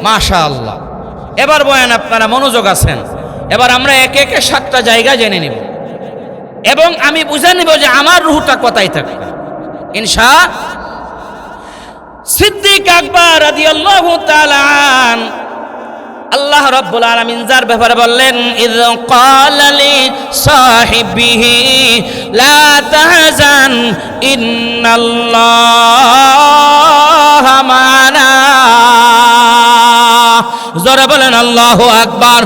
মাশাআল্লাহ। এবার বলেন, আপনারা মনোযোগ আছেন, এবার আমরা একে একে 7টা জায়গা জেনে নিব এবং আমি বুঝে নিব যে আমার রূহটা কোথায় থাকবে ইনশাআল্লাহ। সিদ্দিক আকবর রাদিয়াল্লাহু তাআলা আন, আল্লাহ রাব্বুল আলামিন যার ব্যাপারে বললেন, ইয ক্বালা লি সাহিবিহি লা তাহজান ইন্নাল্লাহা মা'ানা। জোরে বলেন আল্লাহু আকবার।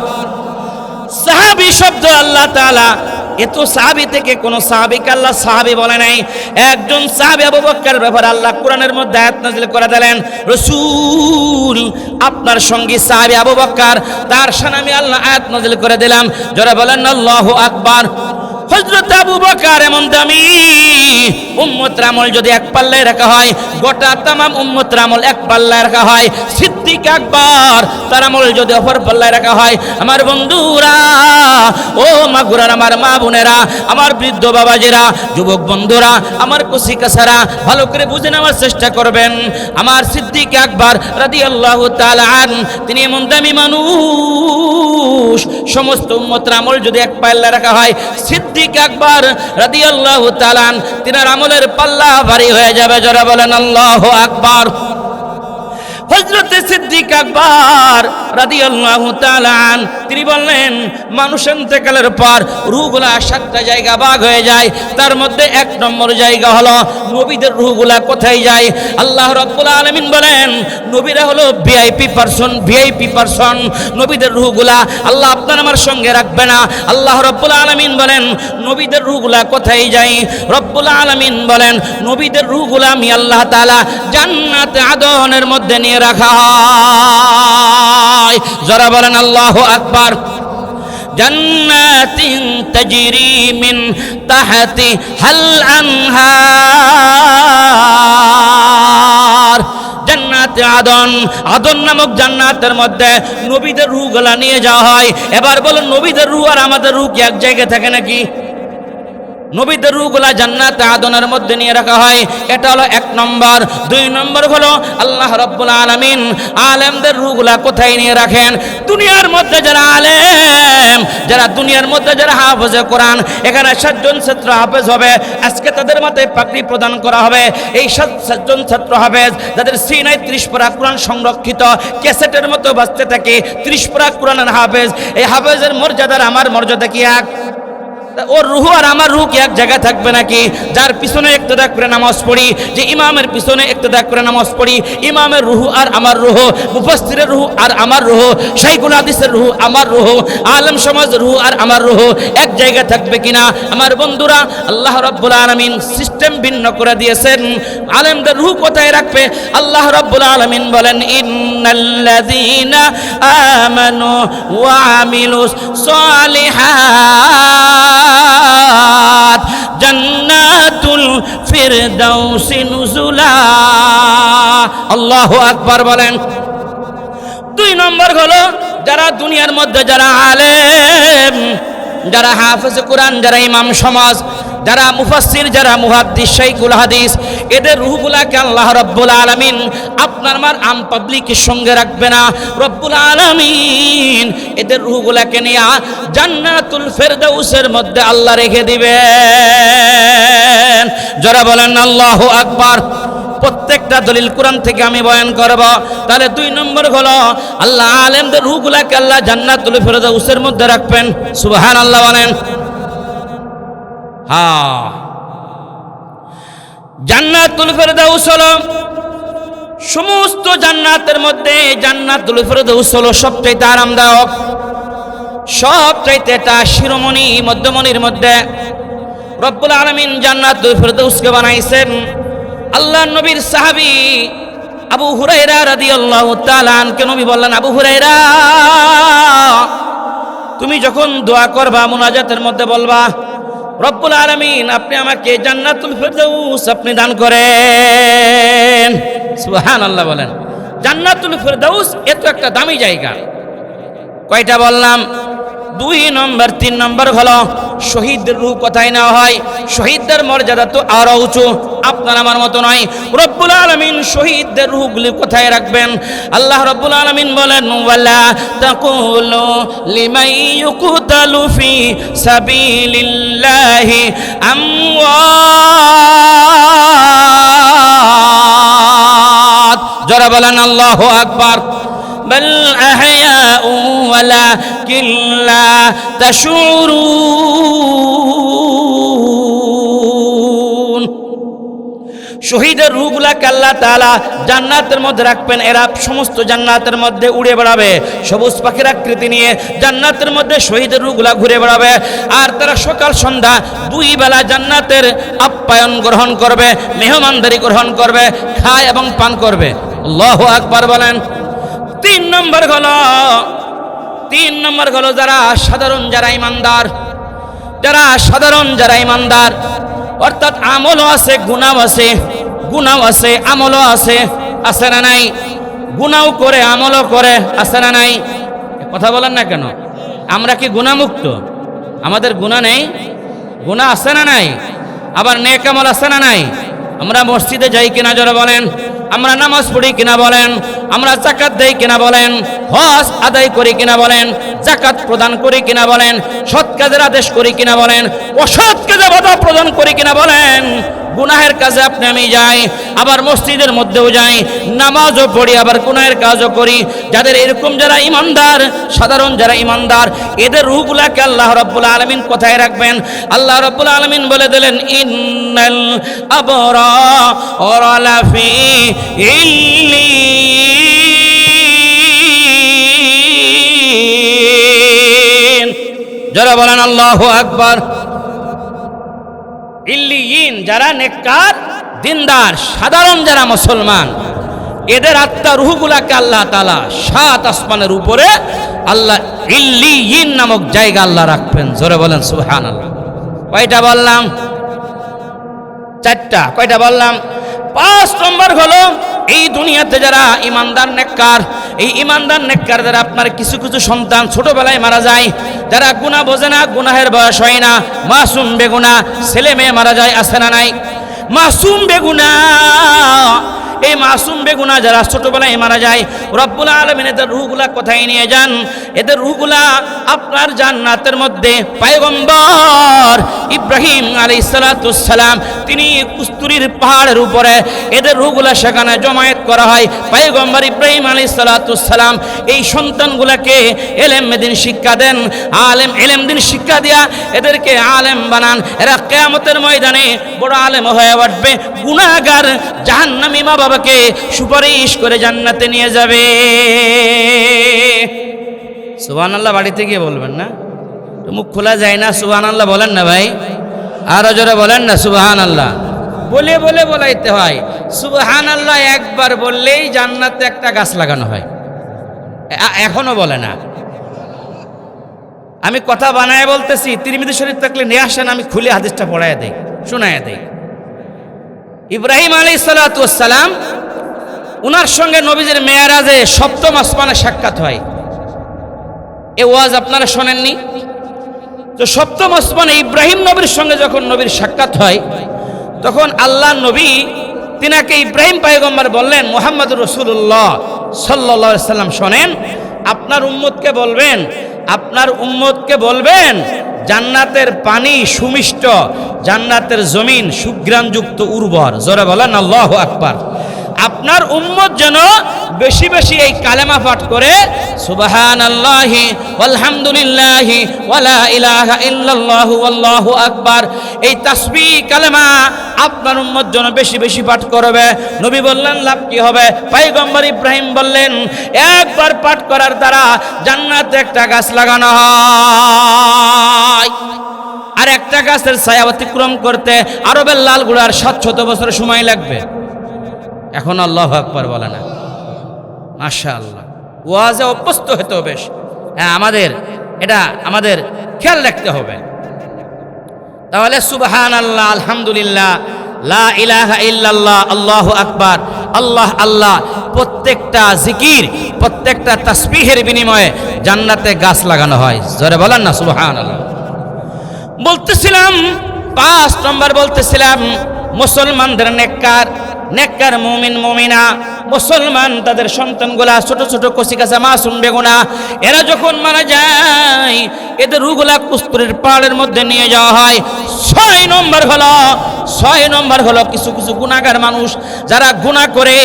সাহাবী শব্দ আল্লাহ তাআলা, এত সাহাবী থেকে কোন সাহাবীকে আল্লাহ সাহাবী বলে নাই। একজন সাহাবী আবু বকরের ব্যাপারে আল্লাহ কোরআনের মধ্যে আয়াত নাযিল করে দিলেন, রাসূল আপনার সঙ্গী সাহাবী আবু বকর, তার শানে আমি আল্লাহ আয়াত নাযিল করে দিলাম। জোরে বলেন আল্লাহু আকবার। হযরত আবু বকর এমন দামি, উম্মতের আমল যদি এক পাল্লায় রাখা হয়, গোটা তামাম উম্মতের আমল এক পাল্লায় রাখা হয়। সিদ্দিক আকবর তার আমল যদি অপর পাল্লায় রাখা হয়, আমার বন্ধুরা, ও মাগুরার আমার মা বোনেরা, আমার বৃদ্ধ বাবাজিরা, যুবক বন্ধুরা, আমার কচিকাচারা, ভালো করে বুঝে নেওয়ার চেষ্টা করবেন। আমার সিদ্দিক আকবর রাদিয়াল্লাহু তাআলা আন, তিনি এমন দামি মানুষ, সমস্ত উম্মতের আমল যদি এক পাল্লায় রাখা হয়, সিদ্দিক আকবর রাদিয়াল্লাহু তাআলা আন তিনার আমলের পাল্লা ভারী হয়ে যাবে। যারা বলেন আল্লাহু আকবার। হযরত সিদ্দিক আকবর রাদিয়াল্লাহু তাআলা আন তিনি বললেন, মানুষ ইন্তেকালের পর রূহগুলা 7টা জায়গা ভাগ হয়ে যায়। তার মধ্যে 1 নম্বর জায়গা হলো নবীদের রূহগুলা কোথায় যায়? আল্লাহ রাব্বুল আলামিন বলেন, নবীরা হলো ভিআইপি পারসন। নবীদের রূহগুলা আল্লাহ আপনার আমার সঙ্গে রাখবে না। আল্লাহ রাব্বুল আলামিন বলেন, নবীদের রূহগুলা কোথায় যায়? রব্বুল আলামিন বলেন, নবীদের রূহগুলা আমি আল্লাহ তাআলা জান্নাতে আদনের মধ্যে নিয়ে রাখা হয়। যারা বলেন আল্লাহু আকবার। জান্নাতিন তাজরি মিন তাহতি হাল আনহার। জান্নাতে আদন, আদন নামক জান্নাতের মধ্যে নবীদের রূহগুলা নিয়ে যাওয়া হয়। এবার বলুন, নবীদের রূহ আর আমাদের রূহ কি এক জায়গায় থাকে নাকি? নবীদের রূহগুলা জান্নাতে আদনের মধ্যে নিয়ে রাখা হয়। এটা হলো 1 নম্বর। 2 নম্বর হলো আল্লাহ রাব্বুল আলামিন আলেমদের রূহগুলা কোথায় নিয়ে রাখেন? দুনিয়ার মধ্যে যারা আলেম, যারা দুনিয়ার মধ্যে যারা হাফেজে কোরআন, এখানে 7 জন ছাত্র হাফেজ হবে, আজকে তাদের মাথায় পাগড়ি প্রদান করা হবে। এই 7 জন ছাত্র হাফেজ যাদের সিনায় 30 পারা কোরআন সংরক্ষিত, ক্যাসেটের মতো বাজতে থাকে 30 পারা কোরআনের হাফেজ। এই হাফেজের মর্যাদার আমার মর্যাদা কি এক? ওর রূহ আর আমার রূহ কি এক জায়গায় থাকবে নাকি? যার পিছনে ইক্তেদা করে নামাজ পড়ি, যে ইমামের পিছনে ইক্তেদা করে নামাজ পড়ি, ইমামের রূহ আর আমার রূহ, মুফাসসিরের রূহ আর আমার রূহ, শাইখুল হাদিসের রূহ আমার রূহ, আলেম সমাজের রূহ আর আমার রূহ এক জায়গায় থাকবে কিনা? আমার বন্ধুরা, আল্লাহ রাব্বুল আলামিন সিস্টেম ভিন্ন করে দিয়েছেন। আলেমদের রূহ কোথায় রাখবে? আল্লাহ রাব্বুল আলামিন বলেন, ইন্নাল্লাযীনা আমানু ওয়া আমিলুস সালিহাত জান্নাতুল ফিরদাউসি নুজুলা। আল্লাহু আকবার বলেন। 2 নম্বর হলো যারা দুনিয়ার মধ্যে যারা আলেম, যারা হাফেজ কোরআন, যারা ইমাম সমাজ, যারা মুফাসসির, যারা মুহাদ্দিস, শাইখুল হাদিস, এদের রূহগুলাকে আল্লাহ রাব্বুল আলামিন আপনার আমার আম পাবলিকের সঙ্গে রাখবে না। রব্বুল আলামিন এদের রূহগুলাকে নিয়ে জান্নাতুল ফিরদাউসের মধ্যে আল্লাহ রেখে দিবেন। যারা বলেন আল্লাহু আকবার। প্রত্যেকটা দলিল কোরআন থেকে আমি বয়ান করব। তাহলে 2 নম্বর হলো আল্লাহ আলেমদের রূহগুলাকে আল্লাহ জান্নাতুল ফেরদাউসের মধ্যে রাখবেন। সুবহানাল্লাহ বলেন। হ্যাঁ, জান্নাতুল ফেরদাউস হলো সমস্ত জান্নাতের মধ্যে জান্নাতুল ফেরদাউস হলো সবচেয়ে আরামদায়ক, সবচেয়ে এটা শিরোমণি মধ্যমণির মধ্যে রব্বুল আলামিন জান্নাতুল ফেরদাউসকে বানাইছেন। আল্লাহর নবীর সাহাবী আবু হুরায়রা রাদিয়াল্লাহু তাআলা আনকে নবী বললেন, আবু হুরায়রা, তুমি যখন দোয়া করবা মুনাজাতের মধ্যে বলবা, রব্বুল আলামিন আপনি আমাকে জান্নাতুল ফেরদাউস আপনি দান করেন। সুবহানাল্লাহ বলেন। জান্নাতুল ফেরদাউস এত একটা দামি জায়গা। কয়টা বললাম? 2 নম্বর। 3 নম্বর হলো শহীদদের রূহ কোথায় নেওয়া হয়? শহীদদের মর্যাদা তো আরো উঁচু, আপনার আমার মতো নয়। রব্বুল আলামিন শহীদদের রূহগুলি কোথায় রাখবেন? আল্লাহ রব্বুল আলামিন বলেন, ওয়ালা তাকুলু লিমান ইউকতালু ফি সাবিলিল্লাহি আমওয়াত। যারা বলেন আল্লাহু আকবার। বাল আহয়াউ ওয়ালাকিন লা তাশউরুন। শহীদের রূহগুলাকে আল্লাহ তাআলা জান্নাতের মধ্যে রাখবেন। এরা সমস্ত জান্নাতের মধ্যে উড়ে বেড়াবে, সবুজ পাখির আকৃতি নিয়ে জান্নাতের মধ্যে শহীদের রূহগুলা ঘুরে বেড়াবে। আর তারা সকাল সন্ধ্যা 2 বেলা জান্নাতের আপ্যায়ন গ্রহণ করবে, মেহমানদারি গ্রহণ করবে, খায় এবং পান করবে। আল্লাহু আকবার বলেন। 3 নম্বর হলো যারা সাধারণ, যারা ইমানদার, যারা ইমানদার অর্থাৎ আমলও আছে, গুনাহও আছে, আমলও আছে, আছে না নাই? গুনাহও করে, আমলও করে, আছে না নাই? কথা বলেন না কেন? আমরা কি গুনাহমুক্ত? আমাদের গুনাহ নেই? গুনাহ আছে না নাই? আবার নেক আমল আছে না নাই? আমরা মসজিদে যাই কিনা জোরে বলেন? আমরা নামাজ পড়ি কিনা বলেন? আমরা যাকাত দেই কিনা বলেন? হজ আদায় করি কিনা বলেন? যাকাত প্রদান করি কিনা বলেন? সৎ কাজের আদেশ করি কিনা বলেন? অসৎ কাজে বাধা প্রদান করি কিনা বলেন? গুনাহের কাজে আপনি আমি যাই, আবার মসজিদের মধ্যেও যাই, নামাজও পড়ি, আবার গুনাহের কাজও করি। যাদের এরকম, যারা ইমানদার, সাধারণ যারা ইমানদার, এদের রূহগুলাকে আল্লাহ রাব্বুল আলামিন কোথায় রাখবেন? আল্লাহ রাব্বুল আলামিন বলে দিলেন, ইন্নাল আবরারা লাফি ইল্লিয়িন। যারা বলেন আল্লাহু আকবার। ইল্লিয়িন যারা নেককার, দিনদার, সাধারণ যারা মুসলমান, এদের আত্মা রূহগুলাকে আল্লাহ তাআলা 7 আসমানের উপরে আল্লাহ ইল্লিয়িন নামক জায়গা আল্লাহ রাখবেন। জোরে বলেন সুবহানাল্লাহ। কয়টা বললাম? 4টা। কয়টা বললাম? 5 নম্বর হলো এই দুনিয়াতে যারা ইমানদার নেককার, এই ইমানদার নেককার যারা, আপনার কিছু কিছু সন্তান ছোটবেলায় মারা যায়, যারা গুনাহ বোঝে না, গুনাহের বয়স হয় না, মাসুম বেগুনাহ ছেলে মেয়ে মারা যায়, আছে না নাই? মাসুম বেগুনাহ, এই মাসুম বেগুনাহ যারা ছোটবেলায় মারা যায়, রব্বুল আলামিন এদের রূহগুলা কোথায় নিয়ে যান? এদের রূহগুলা আপনার জান্নাতের মধ্যে পয়গম্বর ইব্রাহিম আলাইহিস সালাতুস সালাম, তিনি কুস্তুরীর পাহাড়ের উপরে এদের রূহগুলা সেখানে জমায়েত করা হয়। পয়গম্বর ইব্রাহিম আলাইহিস সালাতুস সালাম এই সন্তানগুলাকে ইলম দিন শিক্ষা দেন, ইলম দিন শিক্ষা দিয়া এদেরকে আলেম বানান। এরা কিয়ামতের ময়দানে বড় আলেম হয়ে উঠবে, গুনাহগার জাহান্নামী মা বাবাকে সুপারিশ করে জান্নাতে নিয়ে যাবে। সুবহানাল্লাহ বাড়িতে গিয়ে বলবেন না, মুখ খোলা যায় না। সুবহানাল্লাহ বলেন না ভাই, আরো জোরে বলেন না সুবহানাল্লাহ। বলে বলে বলাইতে হয়। সুবহানাল্লাহ একবার বললেই জান্নাতে একটা গাছ লাগানো হয়। এখনো বলে না। আমি কথা বানায় বলতেছি, তিরমিজি শরীফ থাকলে নিয়ে আসেন, আমি খুলে হাদিসটা পড়ায় দেই, শোনায় দেই। ইব্রাহিম আলাইহিস সালাতু ওয়াস সালাম, উনার সঙ্গে নবীজির মেরাজে 7ম আসমানে সাক্ষাৎ হয়। এ ওয়াজ আপনারা শোনেননি? তো 7ম আসমানে ইব্রাহিম নবীর সঙ্গে যখন নবীর সাক্ষাৎ হয়, তখন আল্লাহ নবী তিনাকে ইব্রাহিম পয়গম্বর বললেন, মুহাম্মদুর রাসূলুল্লাহ সাল্লাল্লাহু আলাইহি সাল্লাম, শোনেন, আপনার উম্মতকে বলবেন জান্নাতের পানি সুমিষ্ট, জান্নাতের জমিন সুঘ্রাণযুক্ত উর্বর। জোরে বলেন আল্লাহু আকবার। আপনার উম্মত যেন বেশি বেশি এই কালেমা পাঠ করে সুবহানাল্লাহি ওয়ালহামদুলিল্লাহি ওয়ালা ইলাহা ইল্লাল্লাহু আল্লাহু আকবার, এই তাসবিহ কালেমা আপনার উম্মত যেন বেশি বেশি পাঠ করবে। নবী বললেন লাভ কি হবে? পয়গম্বর ইব্রাহিম বললেন একবার পাঠ করার দ্বারা জান্নাতে একটা গাছ লাগানো হয়, আর একটা গাছের ছায়া অতিক্রম করতে আরবের লালগুড়ার 700 বছর সময় লাগবে। এখন আল্লাহু আকবার বলে না, মাশাআল্লাহ। ওয়াজে অভ্যস্ত হতে হবে। হ্যাঁ, আমাদের খেয়াল রাখতে হবে। তাহলে সুবহানাল্লাহ, আলহামদুলিল্লাহ, লা ইলাহা ইল্লাল্লাহ, আল্লাহু আকবার, আল্লাহ আল্লাহ, প্রত্যেকটা জিকির, প্রত্যেকটা তাসবিহের বিনিময়ে জান্নাতে গাছ লাগানো হয়। জোরে বলেন না সুবহানাল্লাহ। বলতেছিলাম 5 নম্বর বলতেছিলাম মুসলমানদের নেককার মুমিন মুমিনা মুসলমান, তাদের সন্তানগুলা ছোট ছোট কচিকাচা মাসুম বেগুনা, এরা যখন মারা যায় এদের রুগুলা কুস্তুরির পাহাড়ের মধ্যে নিয়ে যাওয়া হয়। 6 নম্বর হলো কিছু কিছু গুনাহগার মানুষ যারা গুনাহ করে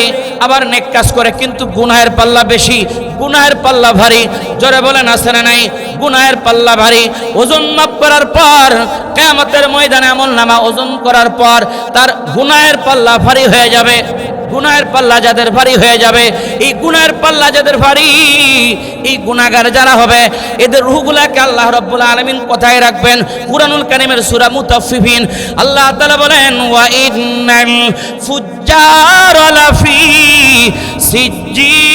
আবার নেক কাজ করে, কিন্তু গুনাহের পাল্লা বেশি, গুনাহের পাল্লা ভারী। জোরে বলেন আছে না নাই? গুনাহের পাল্লা ভারী। ওজন মাপ করার পর কিয়ামতের ময়দানে আমলনামা ওজন করার পর তার গুনাহের পাল্লা ভারী হয়ে যাবে। গুনাহের পাল্লা যাদের ভারী হয়ে যাবে, এই গুনাহের পাল্লা যাদের ভারী, এই গুনাহগার যারা হবে এদের রূহগুলাকে আল্লাহ রাব্বুল আলামিন কোথায় রাখবেন? কুরআনুল কারীমের সূরা মুতাফফিফিন আল্লাহ তাআলা বলেন ওয়া ইন্নাল ফুজ্জারা লাফি সিজ্জিন।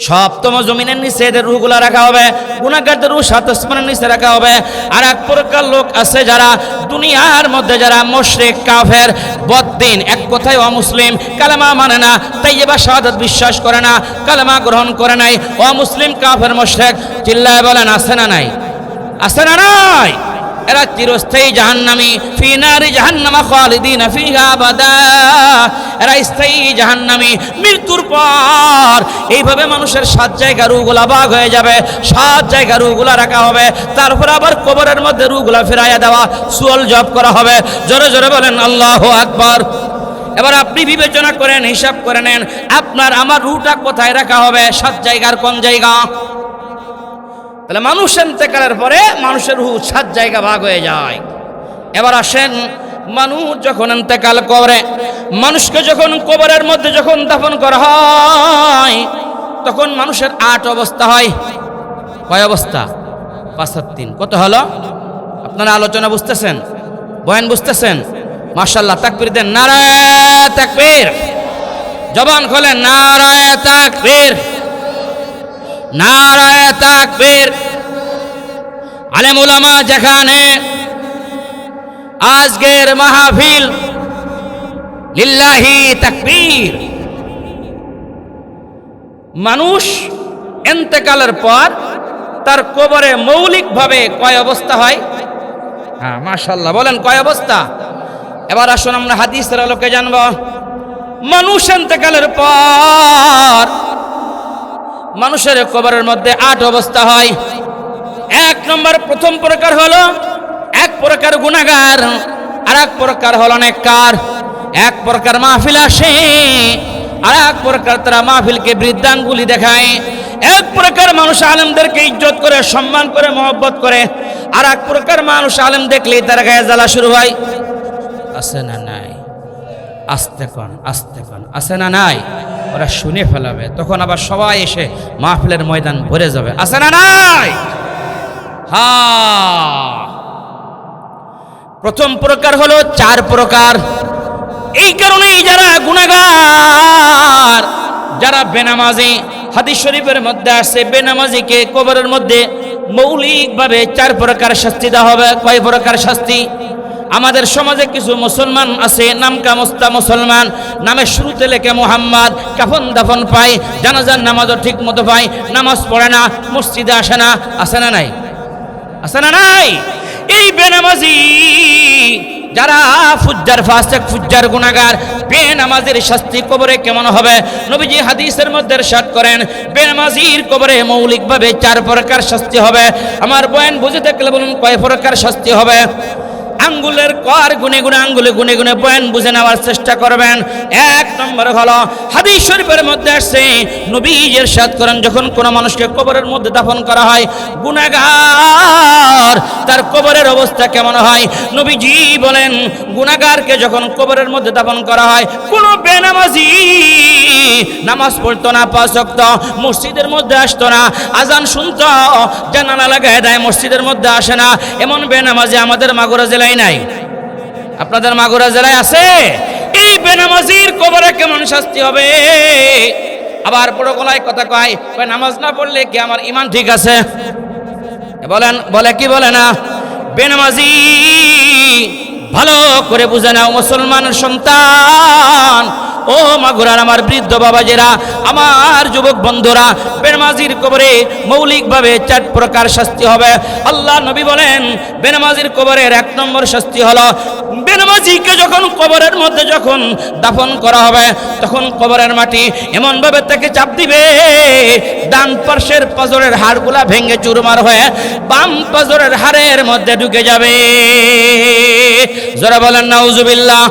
সপ্তম জমিনের নিচে এদের রূহগুলা রাখা হবে, গুনাহগারদের রূহ 7 আসমানের নিচে রাখা হবে। আর এক প্রকার লোক আছে যারা দুনিয়ার মধ্যে যারা মুশরিক কাফের বদ্দিন, এক কথায় অমুসলিম, কালেমা মানে না, তাইয়্যিবা শাহাদাত বিশ্বাস করে না, কালেমা গ্রহণ করে নাই, অমুসলিম কাফের মুশরিক। চিল্লায় বলেন আছে না নাই? আছে না নাই? এরা চিরস্থায়ী জাহান্নামী, ফি নারি জাহান্নামা খালিদিনা ফিহা আবাদা, এরা স্থায়ী জাহান্নামী। মৃত্যুর পর এইভাবে মানুষের 7 জায়গা রূহগুলা ভাগ হয়ে যাবে, 7 জায়গা রূহগুলা রাখা হবে, তারপর আবার কবরের মধ্যে রূহগুলা ফিরাইয়া দেওয়া, সুয়াল জব করা হবে। জোরে জোরে বলেন আল্লাহু আকবার। এবার আপনি বিবেচনা করেন, হিসাব করে নেন আপনার আমার রূহটা কোথায় রাখা হবে? 7 জায়গার কোন জায়গা? তাহলে মানুষ ইন্তেকালের পরে মানুষের রূহ 7 জায়গা ভাগ হয়ে যায়। এবার আসেন, মানুষ যখন ইন্তেকাল করে, মানুষকে যখন কবরের মধ্যে যখন দাফন করা হয়, তখন মানুষের 8 অবস্থা হয়। কয় অবস্থা? 5 আর 3 কত হলো? আপনারা আলোচনা বুঝতেছেন? বয়ান বুঝতেছেন? মাশাআল্লাহ, তাকবীর দেন, নারায়ে তাকবীর। জবান খোলেন, নারায়ে তাকবীর, নারায়ে তাকবীর। আলেম উলামা যেখানে আজকের মাহফিল, লিল্লাহি তাকবীর। মানুষ ইন্তেকালের পর তার কবরে মৌলিকভাবে কয় অবস্থা হয়? হ্যাঁ মাশাআল্লাহ, বলেন কয় অবস্থা? এবার আসুন আমরা হাদিসের আলোকে জানব। মানুষ ইন্তেকালের পর মানুষের কবরের মধ্যে 8 অবস্থা হয়। 1 নম্বর, প্রথম প্রকার হলো এক প্রকার গুনাহগার, আর এক প্রকার হলো নেককার। এক প্রকার মাহফিল আসে, আর এক প্রকার তারা মাহফিলকে বৃদ্ধাঙ্গুলি দেখায়। এক প্রকার মানুষ আলেমদেরকে ইজ্জত করে, সম্মান করে, মহব্বত করে, আর এক প্রকার মানুষ আলেম দেখলেই তার গায়ে জ্বালা শুরু হয়। আছে না নাই? আস্তে কন, আস্তে কন, আছে না নাই? ওরা শুনে ফেলাবে, তখন আবার সবাই এসে মাহফিলের ময়দান ভরে যাবে। আছে না নাই? হ্যাঁ, প্রথম প্রকার হলো 4 প্রকার। এই কারণেই যারা গুনাহগার, যারা বেনামাজি, হাদিস শরীফের মধ্যে আছে বেনামাজিকে কবরের মধ্যে মৌলিকভাবে 4 প্রকার শাস্তি দেওয়া হবে। কয় প্রকার শাস্তি? আমাদের সমাজে কিছু মুসলমান আছে, নামকামস্তা মুসলমান, নামের শুরুতে লেখে মুহাম্মদ, কাফন দাফন পায়, জানাজার নামাজও ঠিক মতো পায়, নামাজ পড়ে না, মসজিদে আসে না। আছে না নাই? আছে না নাই? এই বেনামাজি যারা ফুজ্জার, ফাসিক, ফুজ্জার, গুনাহগার, বেনামাজির শাস্তি কবরে কেমন হবে? নবীজি হাদিসের মধ্যে ইরশাদ করেন বেনামাজির কবরে মৌলিকভাবে 4 প্রকার শাস্তি হবে। আমার বয়ান বুঝে থাকলে বলুন কয় প্রকার শাস্তি হবে? আঙ্গুলের কর গুনে গুনে আঙ্গুলে গুনে গুনে বয়ান বুঝে নেওয়ার চেষ্টা করবেন। এক নম্বর হলো হাদিস শরীফের মধ্যে আসছে নবী ইরশাদ করেন, যখন কোনো মানুষকে কবরের মধ্যে দাফন করা হয়, গুনাহগার তার কবরের অবস্থা কেমন হয়? নবীজি বলেন, গুনাহগারকে যখন কবরের মধ্যে দাফন করা হয়, কোনো বেনামাজি নামাজ পড়তো না, 5 ওয়াক্ত মসজিদের মধ্যে আসতো না, আজান শুনতো জানালা লাগায় দেয়, মসজিদের মধ্যে আসে না, এমন বেনামাজি আমাদের মাগুরা জেলায় নাই। আপনাদের মাগুরা জেলায় আছে? এই বেনামাজির কবরে কেমন শাস্তি হবে? আবার বড় গলায় কথা কয়, নামাজ না পড়লে কি আমার ঈমান ঠিক আছে? বলে কি বলে না? বেনামাজি ভালো করে বুঝে নাও মুসলমানের সন্তান, ও মাগুরার আমার বৃদ্ধ বাবাজেরা, আমার যুবক বন্ধুরা, বেনামাজির কবরে মৌলিকভাবে 4 প্রকার শাস্তি হবে। আল্লাহ নবী বলেন, বেনামাজির কবরের 1 নম্বর শাস্তি হলো, বেনামাজিকে যখন কবরের মধ্যে যখন দাফন করা হবে, তখন কবরের মাটি এমন ভাবে তাকে চাপ দিবে, ডান পাশের পাঁজরের হাড়গুলা ভেঙে চুরমার হয়ে বাম পাঁজরের হাড়ের মধ্যে ঢুকে যাবে। যারা বলেন নাউজুবিল্লাহ।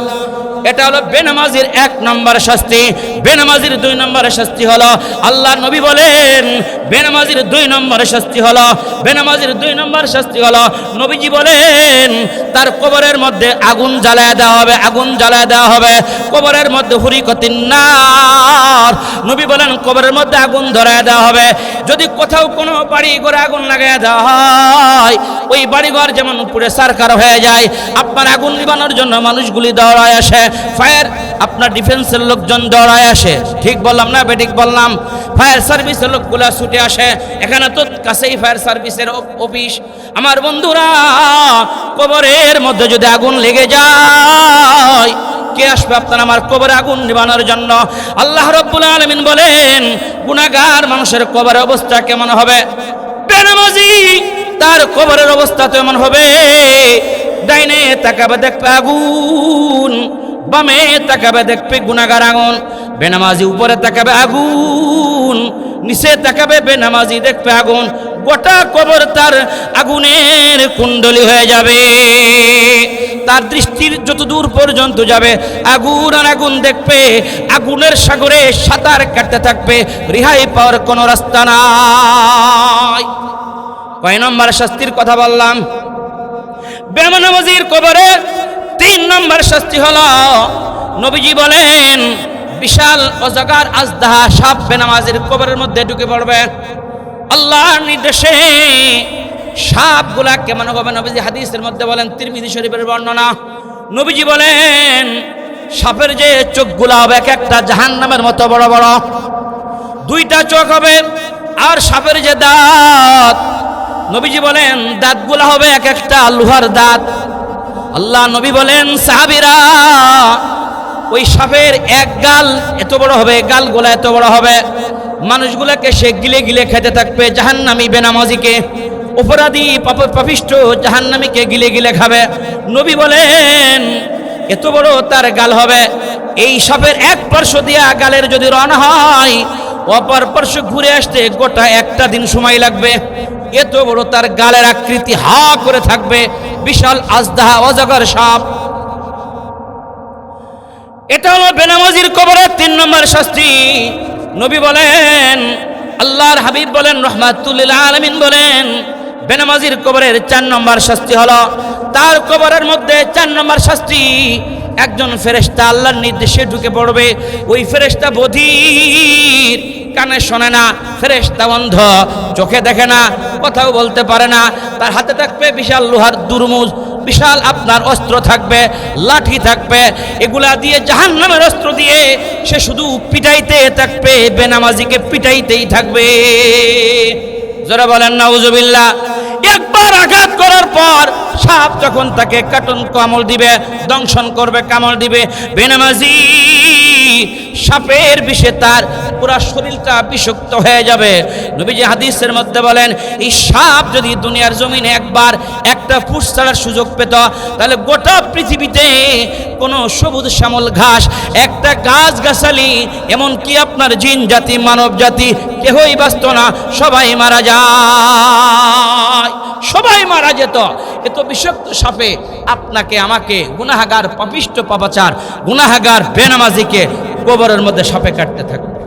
এটা হলো বেনামাজির 1 নম্বর শাস্তি। বেনামাজির 2 নম্বর শাস্তি হলো, আল্লাহ নবী বলেন, বেনামাজির 2 নম্বর শাস্তি হলো, বেনামাজির 2 নম্বর শাস্তি হলো, নবীজি বলেন, তার কবরের মধ্যে আগুন জ্বালায় দেওয়া হবে, আগুন জ্বালায় দেওয়া হবে, কবরের মধ্যে হুরিকতিন নার। নবী বলেন, কবরের মধ্যে আগুন ধরায় দেওয়া হবে। যদি কোথাও কোনো বাড়ি ঘরে আগুন লাগায় দেওয়া হয়, ওই বাড়িঘর যেমন পুড়ে সারকার হয়ে যায়, আপনার আগুন নিবানোর জন্য মানুষগুলি দৌড়ায় আসে, ফায়ার আপনার ডিফেন্সের লোকজন দৌড়ায় আসে। ঠিক বললাম না বেঠিক বললাম? ফায়ার সার্ভিসের লোকগুলা ছুটে আসে, এখানে তো কাছেই ফায়ার সার্ভিসের অফিস। আমার বন্ধুরা, কবরের মধ্যে যদি আগুন লেগে যায়, কে আসবে আপনার আমার কবরে আগুন নিবানোর জন্য? আল্লাহ রাব্বুল আলামিন বলেন, গুনাহগার মানুষের কবরের অবস্থা কেমন হবে? বেনামাজি তার কবরের অবস্থা তো এমন হবে, ডাইনে তাকাবে দেখবে আগুন, বামে তাকাবে দেখবে গুনাহগার আগুন। বেনামাজি উপরে তাকাবে আগুন, নিচে তাকাবে বেনামাজি দেখবে আগুন। গোটা কবর তার আগুনের কুণ্ডলী হয়ে যাবে। তার দৃষ্টির যত দূর পর্যন্ত যাবে আগুন আর আগুন দেখবে, আগুনের সাগরে সাঁতার কাটতে থাকবে, রেহাই পাওয়ার কোনো রাস্তা নাই। কয় নম্বর শাস্তির কথা বললাম? বেনামাজির কবরে 3 নম্বর শাস্তি হলো, নবীজি বলেন, বিশাল অজগর আজদাহা সাপ বেনামাজির কবরের মধ্যে ঢুকে পড়বে। আল্লাহর নির্দেশে সাপগুলা কেমন হবে? নবীজি হাদিসের মধ্যে বলেন, তিরমিজি শরীফের বর্ণনা, নবীজি বলেন, সাপের যে চোখগুলা হবে এক একটা জাহান্নামের মতো বড় বড়, 2টা চোখ হবে। আর সাপের যে দাঁত, নবীজি বলেন, দাঁতগুলা হবে এক একটা লোহার দাঁত। আল্লাহ নবী বলেন, সাহাবীরা, ওই সাপের এক গাল এত বড় হবে, গালগুলা এত বড় হবে, মানুষগুলাকে সে গিলে গিলে খেতে থাকবে। জাহান্নামী বেনামাজিকে, অপরাধী পাপিষ্ঠ জাহান্নামীকে গিলে গিলে খাবে। নবী বলেন, এত বড় তার গাল হবে, এই সাপের এক পার্শ্ব দিয়া গালের যদি রওনা হয়, অপর পার্শ্ব ঘুরে আসতে গোটা একটা দিন সময় লাগবে। এত বড় তার গালের আকৃতি, হা করে থাকবে, বিশাল আজদাহা অজগর সাপ। এটা হলো বেনামাজির কবরের 3 নম্বর শাস্তি। নবী বলেন, আল্লাহর হাবিব বলেন, রাহমাতুল লিল আলামিন বলেন, বেনামাজির কবরের 4 নম্বর শাস্তি হলো, তার কবরের মধ্যে 4 নম্বর শাস্তি, একজন ফেরেশতা আল্লাহর নির্দেশে ঢুকে পড়বে। ওই ফেরেশতা বধির, কানে শোনে না, ফেরেশতা অন্ধ, চোখে দেখে না, কথাও বলতে পারে না। তার হাতে থাকবে বিশাল লোহার দুরমুজ, বিশাল আপনার অস্ত্র থাকবে, লাঠি থাকবে, এগুলা দিয়ে জাহান্নামের অস্ত্র দিয়ে সে শুধু পিটাইতে থাকবে, বেনামাজিকে পিটাইতেই থাকবে। যারা বলেন নাউজুবিল্লাহ। একবার আঘাত করার পর সাপ যখন তাকে কামড় দিবে, দংশন করবে, কামড় দিবে, বেনামাজি সাপের বিষে তার পুরা শরীরটা বিষাক্ত হয়ে যাবে। নবীজি হাদিসের মধ্যে বলেন, এই সাপ যদি দুনিয়ার জমিনে একবার একটা ফুস ছাড়ার সুযোগ পেত, তাহলে গোটা পৃথিবীতে কোনো সবুজ শ্যামল ঘাস, একটা গাছ গাছালি, এমনকি আপনার জিন জাতি, মানব জাতি, কেহই বাঁচত না, সবাই মারা যায়, সবাই মারা যেত। এত বিষাক্ত সাপে আপনাকে আমাকে গুনাহগার পাপিষ্ট পাপাচার গুনাহগার বেনামাজিকে কবরের মধ্যে সাপে কাটতে থাকবে।